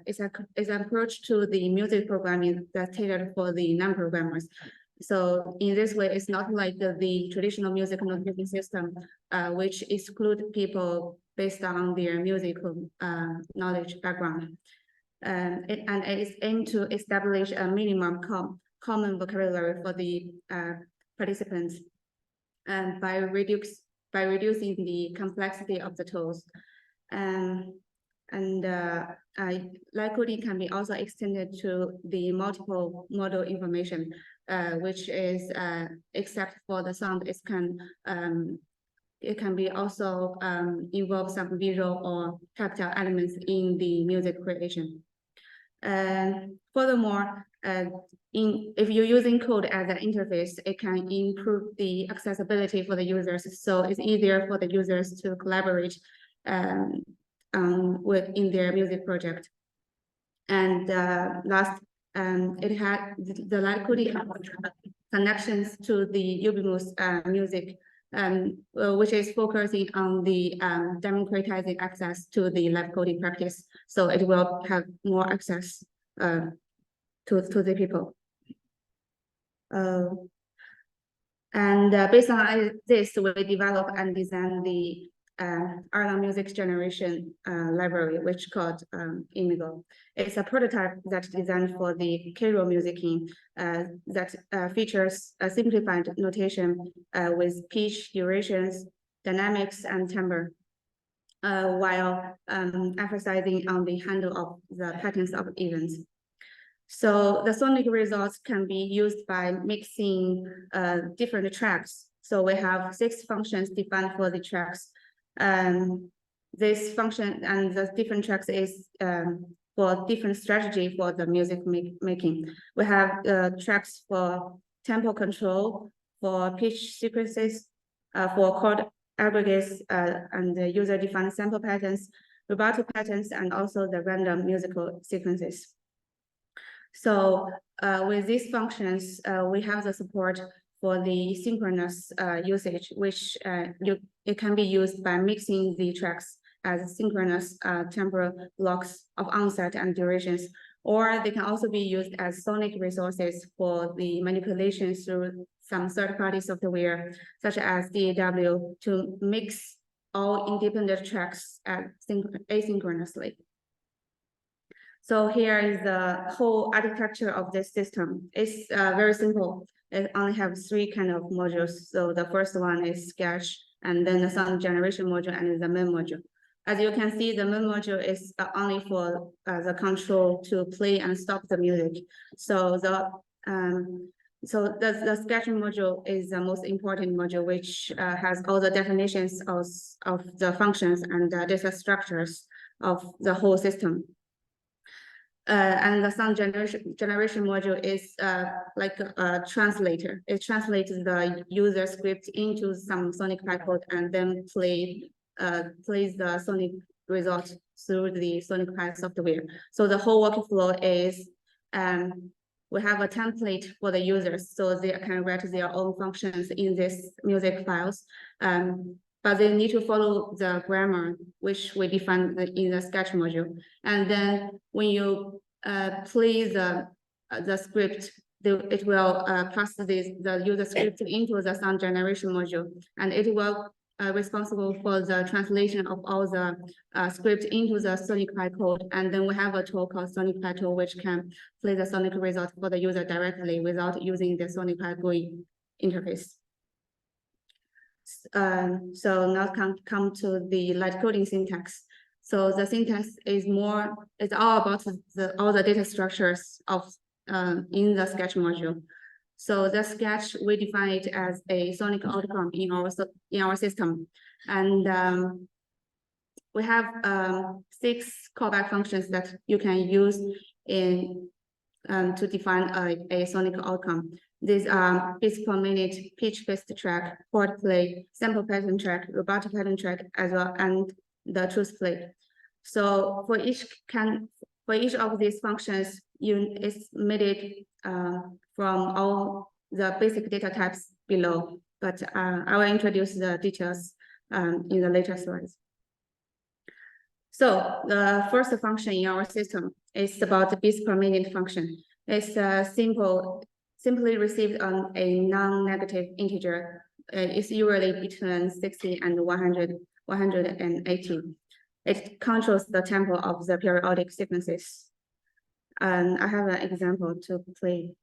it's an approach to the music programming that's tailored for the non-programmers. So in this way, it's not like the traditional music notation system, which exclude people based on their musical knowledge background. And it is aimed to establish a minimum common vocabulary for the participants, and by reducing the complexity of the tools. Light coding can be also extended to the multiple modal information, which is except for the sound, it can be also involve some visual or tactile elements in the music creation. Furthermore, if you're using code as an interface, it can improve the accessibility for the users. So it's easier for the users to collaborate in their music project. And last, it had the light coding connections to the Ubimus music, which is focusing on the democratizing access to the live coding practice. So it will have more access to the people. Based on this, we develop and design the Erlang music generation library, which called emugel. It's a prototype that's designed for the Keller musicking that features a simplified notation with pitch, durations, dynamics, and timbre, while emphasizing on the handle of the patterns of events. So the sonic results can be used by mixing different tracks. So we have 6 functions defined for the tracks. This function and the different tracks is for different strategy for the music making. We have tracks for tempo control, for pitch sequences, for chord aggregates, and the user-defined sample patterns, rubato patterns, and also the random musical sequences. So with these functions, we have the support for the synchronous usage, which it can be used by mixing the tracks as synchronous temporal blocks of onset and durations, or they can also be used as sonic resources for the manipulation through some third-party software, such as DAW, to mix all independent tracks asynchronously. So here is the whole architecture of this system. It's very simple. It only has 3 kind of modules. So the first one is sketch, and then the sound generation module, and the main module. As you can see, the main module is only for the control to play and stop the music. So the sketching module is the most important module, which has all the definitions of the functions and the data structures of the whole system. And the sound generation module is like a translator. It translates the user script into some sonic bytecode and then plays the sonic result through the sonic pi software. So the whole workflow is we have a template for the users, so they can write their own functions in these music files. But they need to follow the grammar, which we define in the sketch module. And then when you play the script, it will pass the user script into the sound generation module, and it will responsible for the translation of all the script into the sonic bytecode. And then we have a tool called sonic bytecode, which can play the sonic result for the user directly without using the sonic GUI interface. So now come to the light coding syntax. So the syntax is it's all about all the data structures of in the sketch module. So the sketch, we define it as a sonic outcome in our system. And we have 6 callback functions that you can use in to define a sonic outcome. These are beats per minute, pitch-based track, chord play, sample pattern track, rubato pattern track, as well, and the truth play. So for each of these functions, it's made from all the basic data types below, but I will introduce the details in the later slides. So the first function in our system is about the beats per minute function. It's simply received on a non-negative integer. It's usually between 60 and 180. It controls the tempo of the periodic sequences. And I have an example to play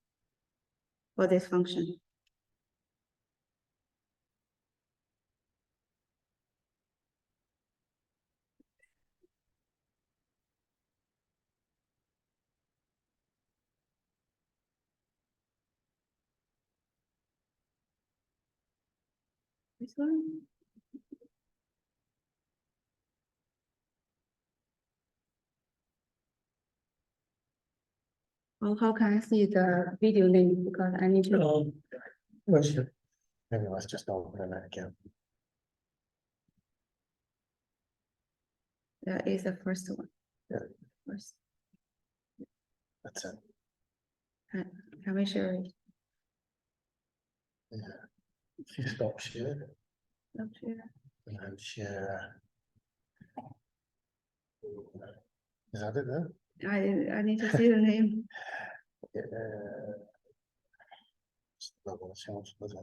for this function. This one? Oh, how can I see the video link? Because I need to. Maybe let's just open that again. That is the first one. Yeah. First. That's it. Can we share it? Yeah. If you stop share Not share. and share. Is that it then? I need to see the name. Yeah. Not gonna change, does it?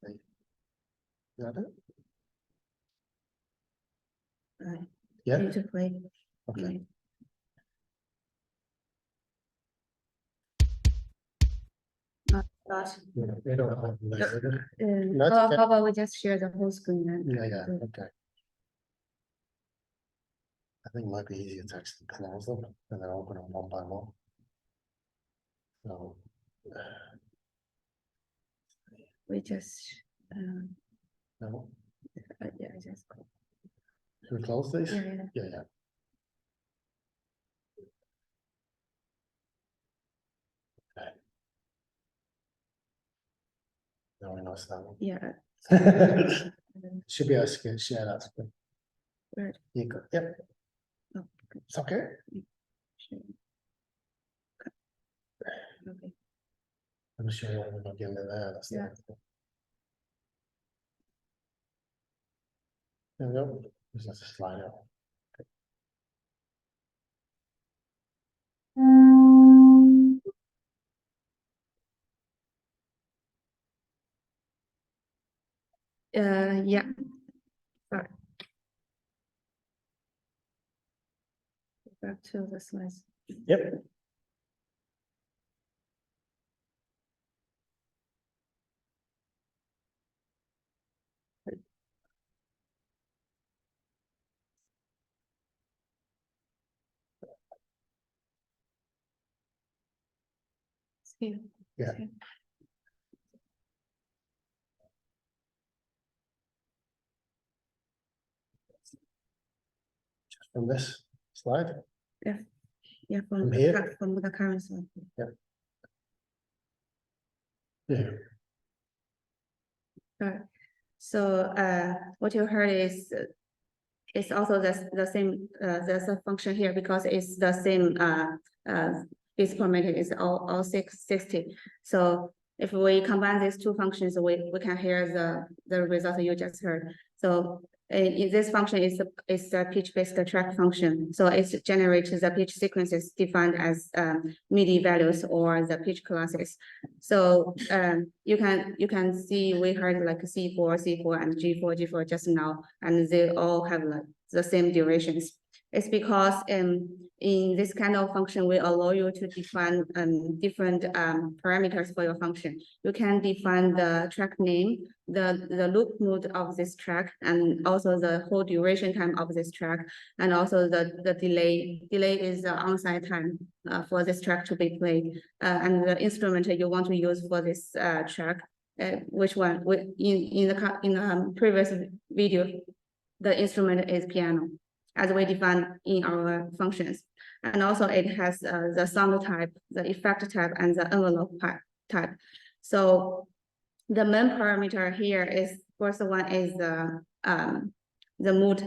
Is that it? I Yeah. need to play. Okay. Not. Yeah, they don't have that. How about we just share the whole screen then? Yeah, okay. I think it might be easier to actually close them and then open them one by one. So. We just, No, yeah, just. should we close these? Yeah. Yeah. Okay. No, we noticed that one. Yeah. Should be able to share that screen. Right. You go, yep. Oh, okay. It's okay. Sure. Okay. I'm sure you want to log into there. That's Yeah. There we go. Just have to slide out. Yeah. Sorry. Back to the slides. Yep. Here. Yeah. Here. Just from this slide. Yeah, from From here? from the current one. Yeah. So what you heard is it's also the same there's a function here because it's the same bits per minute is all 660. So if we combine these two functions, we can hear the result you just heard. So this function is the pitch-based track function. So it generates the pitch sequences defined as MIDI values or the pitch classes. So you can see we heard like C4, C4, and G4, G4 just now, and they all have like the same durations. It's because in this kind of function, we allow you to define different parameters for your function. You can define the track name, the loop mode of this track, and also the whole duration time of this track, and also the delay. Delay is the on-site time for this track to be played, and the instrument you want to use for this track. Which one? In the previous video, the instrument is piano, as we define in our functions. And also it has the sound type, the effect type, and the envelope type. So the main parameter here is, first one is the mood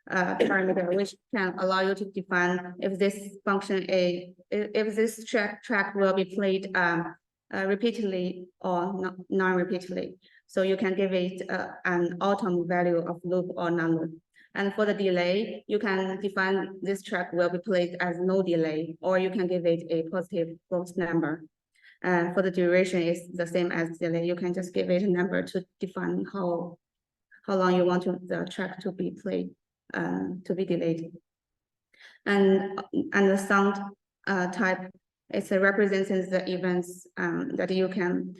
parameter, which can allow you to define if this function if this track will be played repeatedly or non-repeatedly. So you can give it an autumn value of loop or non-loop. And for the delay, you can define this track will be played as no delay, or you can give it a positive false number. For the duration is the same as delay. You can just give it a number to define how long you want the track to be played, to be delayed. And the sound type, it represents the events that you can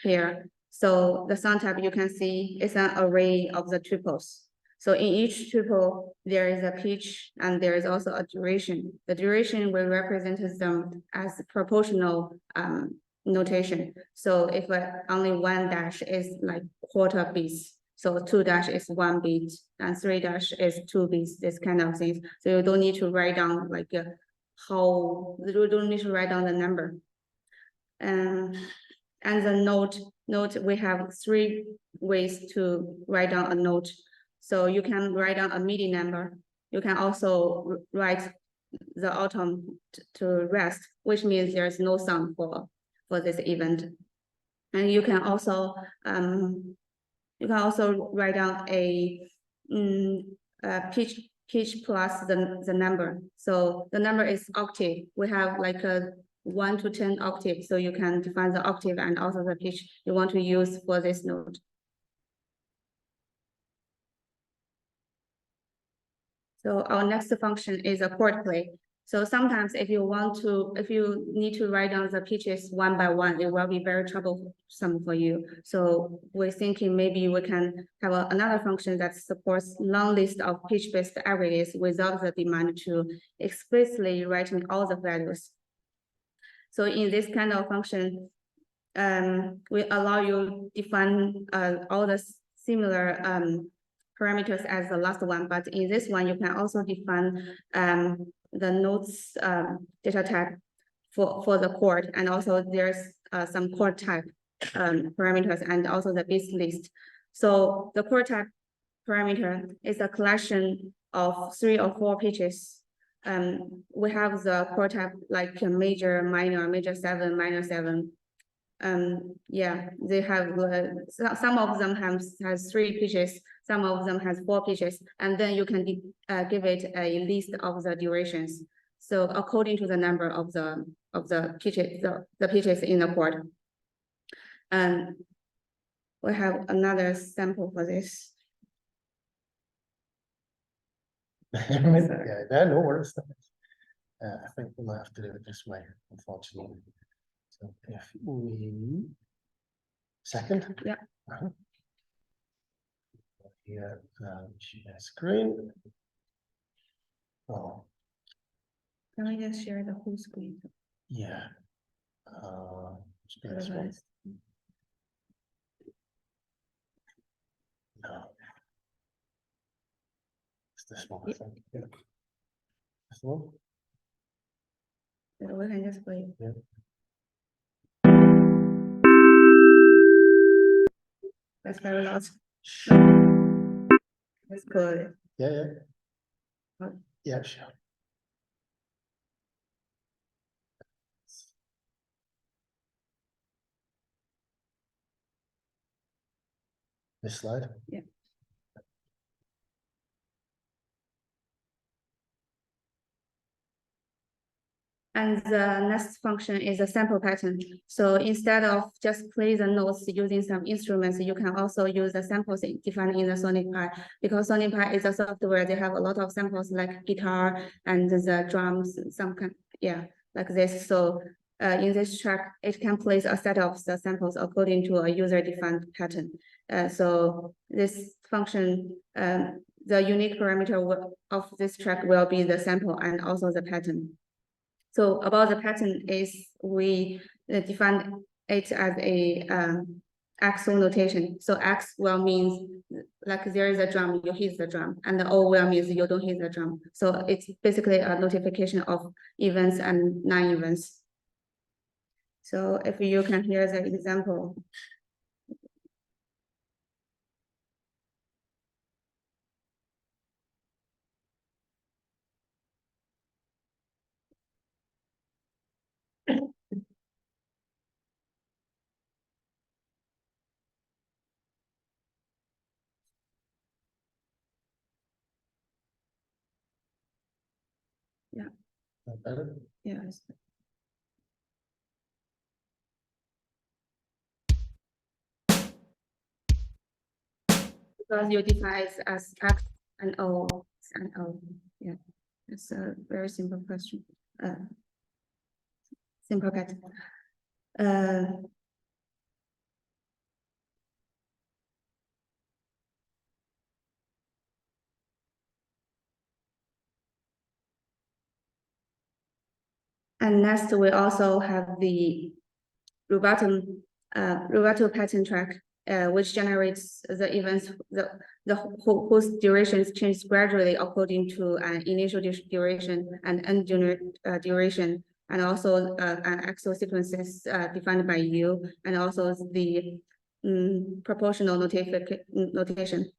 hear. So the sound type you can see is an array of the triples. So in each tuple, there is a pitch and there is also a duration. The duration will represent them as proportional notation. So if only one dash is like quarter beats, so 2 dash is 1 beat and 3 dash is 2 beats, this kind of things. So you don't need to write down like you don't need to write down the number. And the note, we have 3 ways to write down a note. So you can write down a MIDI number. You can also write the autumn to rest, which means there's no sound for this event. And you can also write down a pitch plus the number. So the number is octave. We have like a 1 to 10 octave. So you can define the octave and also the pitch you want to use for this note. So our next function is a chord play. So sometimes if you need to write down the pitches one by one, it will be very troublesome for you. So we're thinking maybe we can have another function that supports long list of pitch-based averages without the demand to explicitly writing all the values. So in this kind of function, we allow you define all the similar parameters as the last one, but in this one, you can also define the notes data type for the chord, and also there's some chord type parameters and also the beat list. So the chord type parameter is a collection of 3 or 4 pitches. We have the chord type like major, minor, major 7, minor 7. Yeah, they have some of them has 3 pitches, some of them has 4 pitches, and then you can give it a list of the durations. So according to the number of the pitches, the pitches in the chord. And we have another sample for this. Yeah, no worries. I think we'll have to do it this way, unfortunately. So if we second, yeah, here share screen. Oh, can I just share the whole screen? yeah. This one. No. It's this one, I think. Yeah. This one. So we can just play. Yeah. That's very loud. That's good. Yeah, yeah. Yeah, sure. This slide? Yeah. And the next function is a sample pattern. So instead of just play the notes using some instruments, you can also use the samples defined in the Sonic Pi. Because Sonic Pi is a software, they have a lot of samples like guitar and the drums, some kind, yeah, like this. So in this track, it can place a set of the samples according to a user-defined pattern. So this function, the unique parameter of this track will be the sample and also the pattern. So about the pattern is we define it as a axle notation. So X will means like there is a drum, you hit the drum, and the O will means you don't hit the drum. So it's basically a notification of events and non-events. So if you can hear the example. Yeah. Yeah. Because you define it as X and O and O. Yeah, it's a very simple question. Simple pattern. And next, we also have the rubato pattern track, which generates the events whose durations change gradually according to an initial duration and end duration, and also an axle sequences defined by U, and also the proportional notation.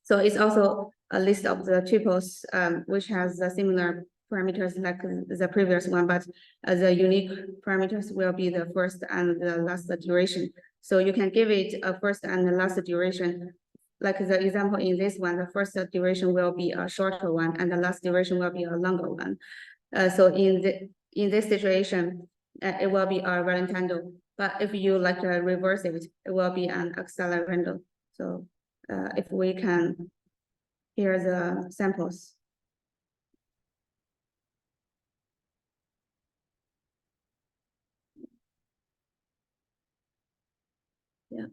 So it's also a list of the tuples, which has a similar parameters like the previous one, but the unique parameters will be the first and the last duration. So you can give it a first and the last duration. Like the example in this one, the first duration will be a shorter one and the last duration will be a longer one. So in this situation, it will be a rallentando. But if you like reverse it, it will be an accelerando. So if we can hear the samples. Yeah.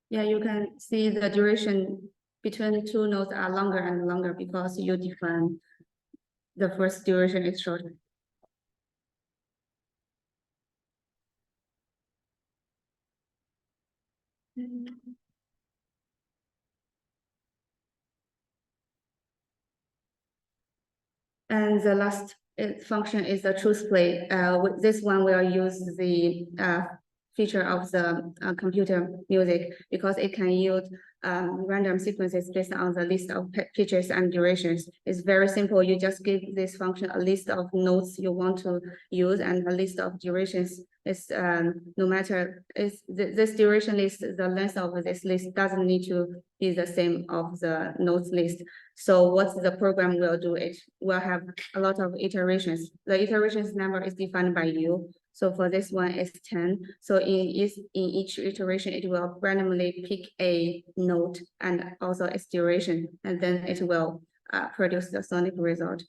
Yeah, you can see the duration between two notes are longer and longer because you define the first duration is shorter. And the last function is the truth play. With this one, we'll use the feature of the computer music because it can yield random sequences based on the list of pitches and durations. It's very simple. You just give this function a list of notes you want to use and a list of durations. It's no matter this duration list, the length of this list doesn't need to be the same of the notes list. So what the program will do, it will have a lot of iterations. The iterations number is defined by you. So for this one, it's 10. So in each iteration, it will randomly pick a note and also its duration, and then it will produce the sonic result.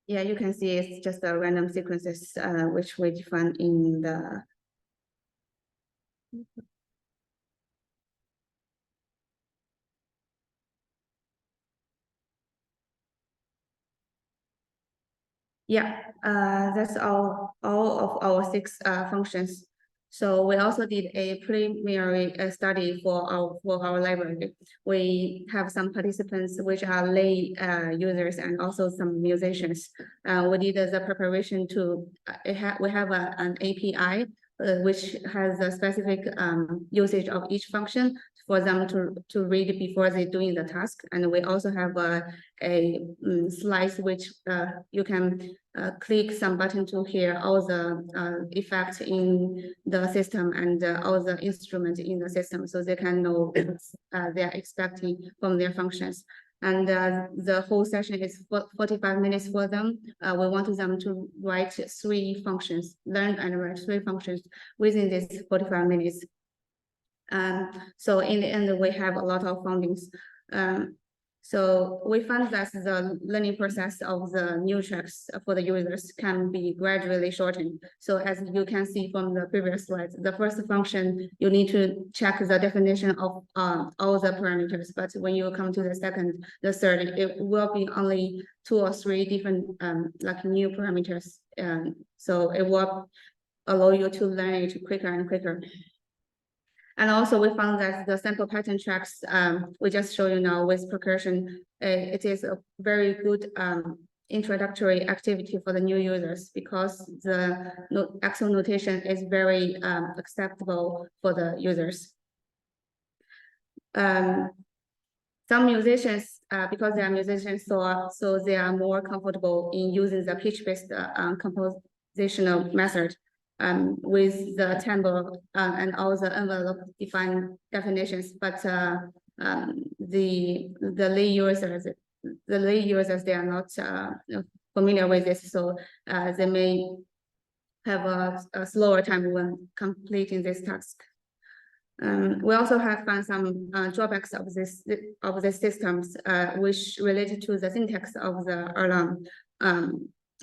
Yeah, you can see it's just a random sequences which we define in the yeah, that's all of our 6 functions. So we also did a preliminary study for our library. We have some participants which are lay users and also some musicians. We did the preparation to we have an API which has a specific usage of each function for them to read before they doing the task. And we also have a slice which you can click some button to hear all the effects in the system and all the instruments in the system, so they can know what they are expecting from their functions. And the whole session is 45 minutes for them. We want them to write 3 functions, learn and write 3 functions within this 45 minutes. So in the end, we have a lot of findings. So we found that the learning process of the new tracks for the users can be gradually shortened. So as you can see from the previous slides, the first function, you need to check the definition of all the parameters. But when you come to the second, the third, it will be only 2 or 3 different like new parameters. So it will allow you to learn it quicker and quicker. And also we found that the sample pattern tracks we just show you now with percussion, it is a very good introductory activity for the new users because the axle notation is very acceptable for the users. Some musicians, because they are musicians, so they are more comfortable in using the pitch-based compositional method. With the tempo and all the envelope defined definitions, but the lay users, they are not familiar with this, so they may have a slower time when completing this task. We also have found some drawbacks of the systems, which related to the syntax of the Erlang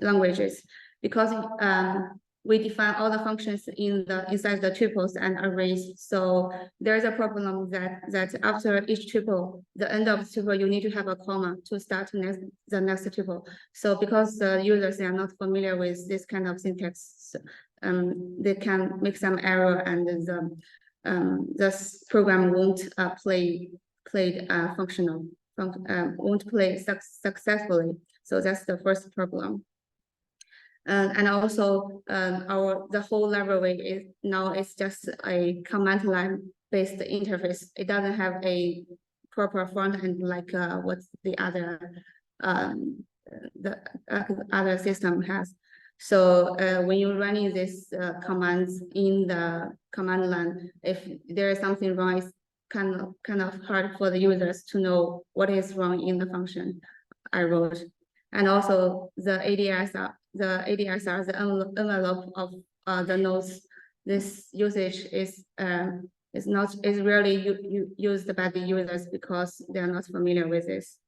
languages, because we define all the functions inside the tuples and arrays. So there's a problem that after each tuple, the end of the tuple, you need to have a comma to start the next tuple. So because the users are not familiar with this kind of syntax, they can make some error, and the program won't play successfully. So that's the first problem. And also the whole library is now just a command line based interface. It doesn't have a proper front end like what the other system has. So when you're running these commands in the command line, if there is something wrong, it's kind of hard for the users to know what is wrong in the function I wrote. And also the ADSR, the envelope of the nodes, this usage is rarely used by the users because they are not familiar with this.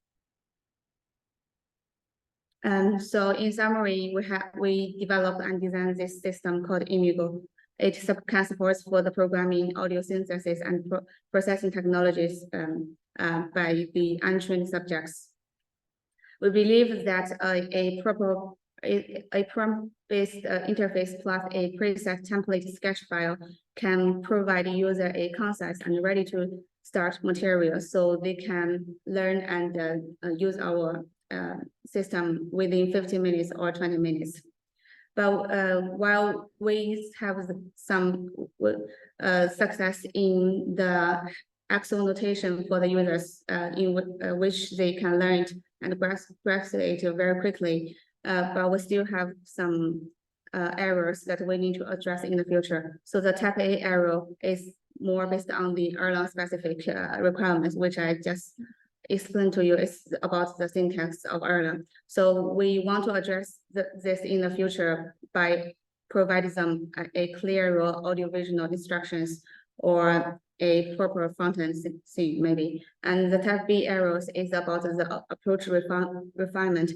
And so in summary, we developed and designed this system called emugel. It can support for the programming, audio synthesis, and processing technologies by the untrained subjects. We believe that a prompt-based interface plus a preset template sketch file can provide the user a concise and ready to start material, so they can learn and use our system within 15 minutes or 20 minutes. But while we have some success in the axle notation for the users, in which they can learn it and grasp it very quickly, but we still have some errors that we need to address in the future. So the type A error is more based on the Erlang specific requirements, which I just explained to you. Is about the syntax of Erlang. So we want to address this in the future by providing them a clear audiovisual instructions or a proper front-end thing maybe. And the type B errors is about the approach refinement.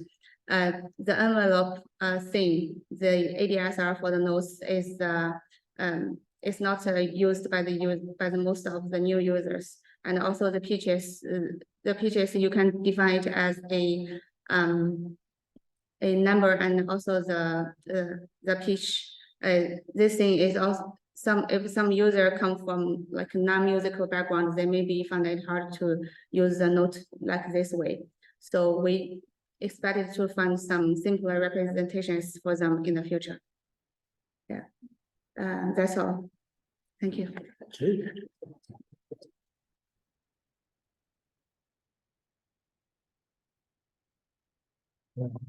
The envelope thing, the ADSR for the nodes is not used by the most of the new users. And also the pitches you can define it as a number, and also the pitch. This thing is also if some user come from like a non-musical background, they maybe find it hard to use the note like this way. So we expected to find some simpler representations for them in the future. Yeah. That's all. Thank you. Okay.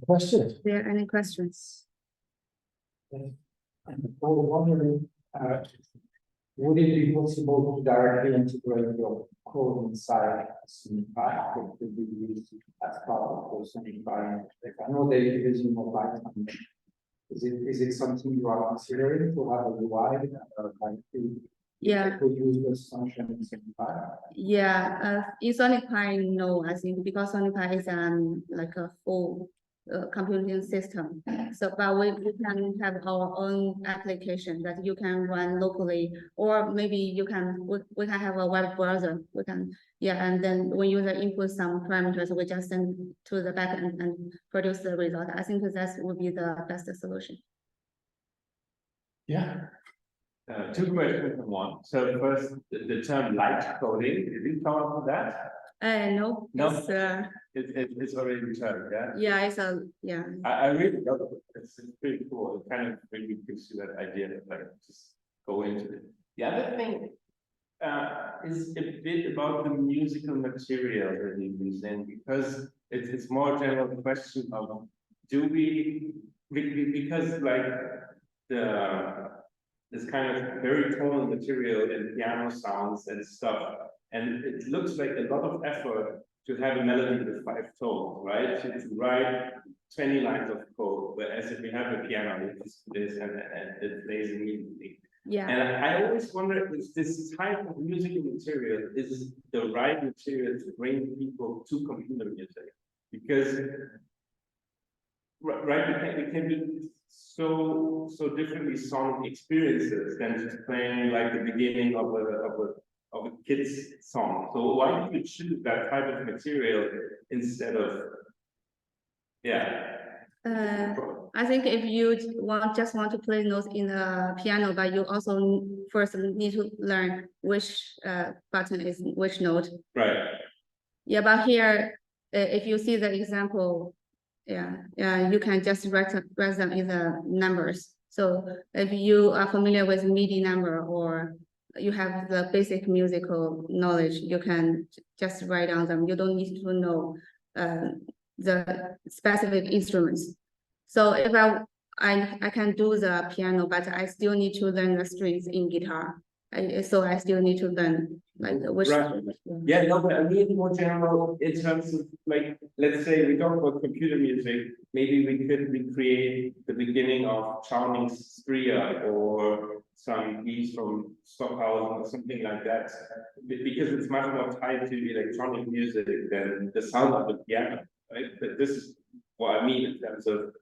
Questions? Are there any questions? And I was wondering, would it be possible to directly integrate your code inside Sunify that could be used as part of the Sunify? I know they're using more lite. Is it something you are considering to have a UI like Yeah. could use this function in Sunify? Yeah, in Sonify, no, I think because Sonify is like a full computing system. So, but we can have our own application that you can run locally, or maybe you can we can have a web browser. We can, yeah, and then when user input some parameters, we just send to the backend and produce the result. I think that would be the best solution. Yeah. Two questions in one. So first, the term light coding, did you come up with that? No, No. it's, It's already returned, yeah? yeah, it's a, yeah. I really love it. It's pretty cool. It kind of really gives you that idea of like just go into it. The other thing is a bit about the musical material that you're using, because it's more general question of do we because like this kind of very tonal material and piano sounds and stuff, and it looks like a lot of effort to have a melody with 5 tones, right? To write 20 lines of code, whereas if you have a piano, you just do this and it plays immediately. Yeah. And I always wonder, is this type of musical material is the right material to bring people to computer music? Because right, it can be so differently sonic experiences than just playing like the beginning of a kid's song. So why do you choose that type of material instead of, yeah? I think if you just want to play notes in the piano, but you also first need to learn which button is which note. Right. Yeah, but here, if you see the example, yeah, you can just write them in the numbers. So if you are familiar with MIDI number or you have the basic musical knowledge, you can just write down them. You don't need to know the specific instruments. So if I can do the piano, but I still need to learn the strings in guitar. So I still need to learn like which. Right. Yeah, no, but I mean more general in terms of like, let's say we talk about computer music, maybe we could recreate the beginning of Charming Stria or some piece from Stockhouse or something like that, because it's much more tied to electronic music than the sound of the piano, right? But this is what I mean in terms of,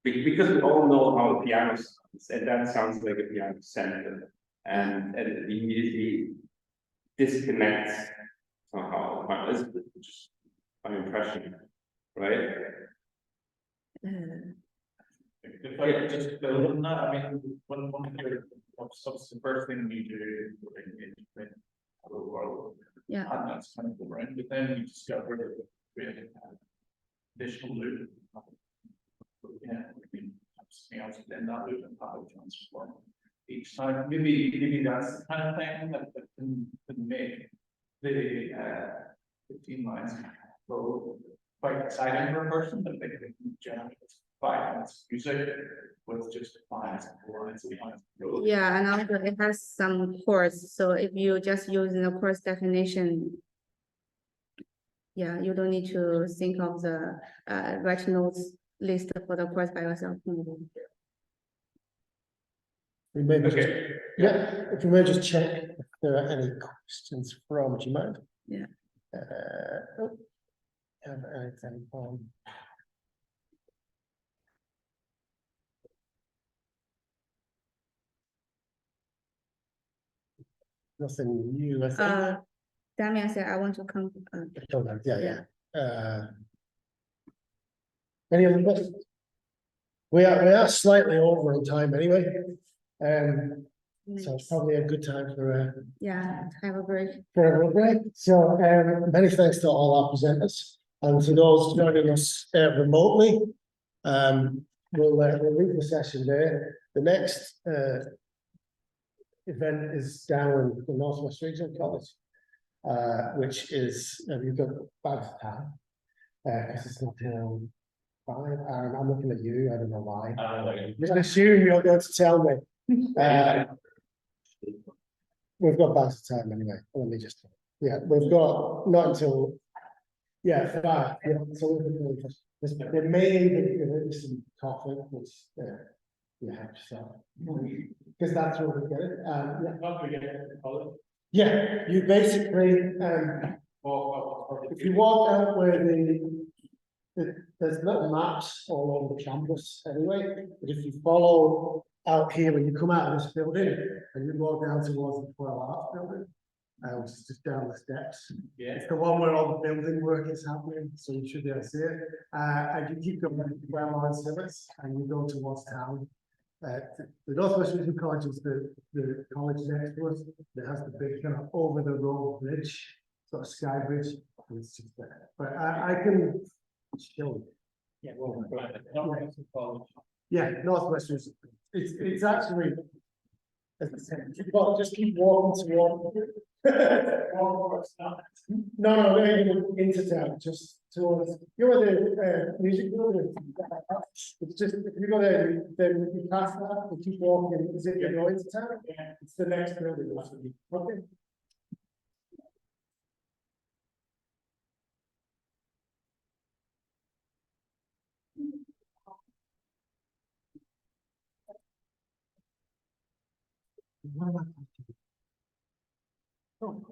because we all know how a piano sounds, and that sounds like a piano center, and it immediately disconnects somehow. That's just my impression, right? If I could just build on that, I mean, one of the first thing we do in the world, Yeah, and that's kind of the brand, but then we discovered that creating additional loop. Yeah, we can have something else within that loop and how to transform each time. Maybe that's the kind of thing that can make the 15 lines go quite exciting for a person, but they can generate 5 minutes music with just lines and lines and lines. yeah, and also it has some chords. So if you just use the chords definition, yeah, you don't need to think of the right notes list for the chords by yourself. We may just, Okay. yeah, if we may just check if there are any questions from, do you mind? Yeah. Oh, have anything from? Nothing new, I think. Damián said, I want to come. Yeah. Any other questions? We are slightly over on time anyway. So it's probably a good time for Yeah, have a break. a break. So many thanks to all our presenters and to those joining us remotely. we'll leave the session there. The next event is down in the Northwest Regional College, which is, you've got bags of time, because it's not till 5. Aaron, I'm looking at you, I don't know why. Just assume you're going to tell me. We've got bags of time anyway, let me just, yeah, we've got, not until, yeah, 5, yeah, so there may even be some coffee, which, you have yourself. Because that's what we get it, yeah, you basically, if you walk out where there's little maps all over the campus anyway, but if you follow out here, when you come out of this building, and you walk down towards the 12 Arts building, which is just down the steps. Yeah. It's the one where all the building work is happening, so you should be able to see it. And you keep going where Lawrence Hillis, and you go towards town. The Northwest Regional College is the college next to us that has the big kind of over the road bridge, sort of sky bridge. And it's just there. But I can show you. Yeah, well, Yeah, Northwest is, it's actually, as I said, just keep walking toward. No, into town, just towards, you know, the music building. It's just, if you go there, then you pass that, and keep walking, as if you're going to town. It's the next building. Okay. What am I? Oh.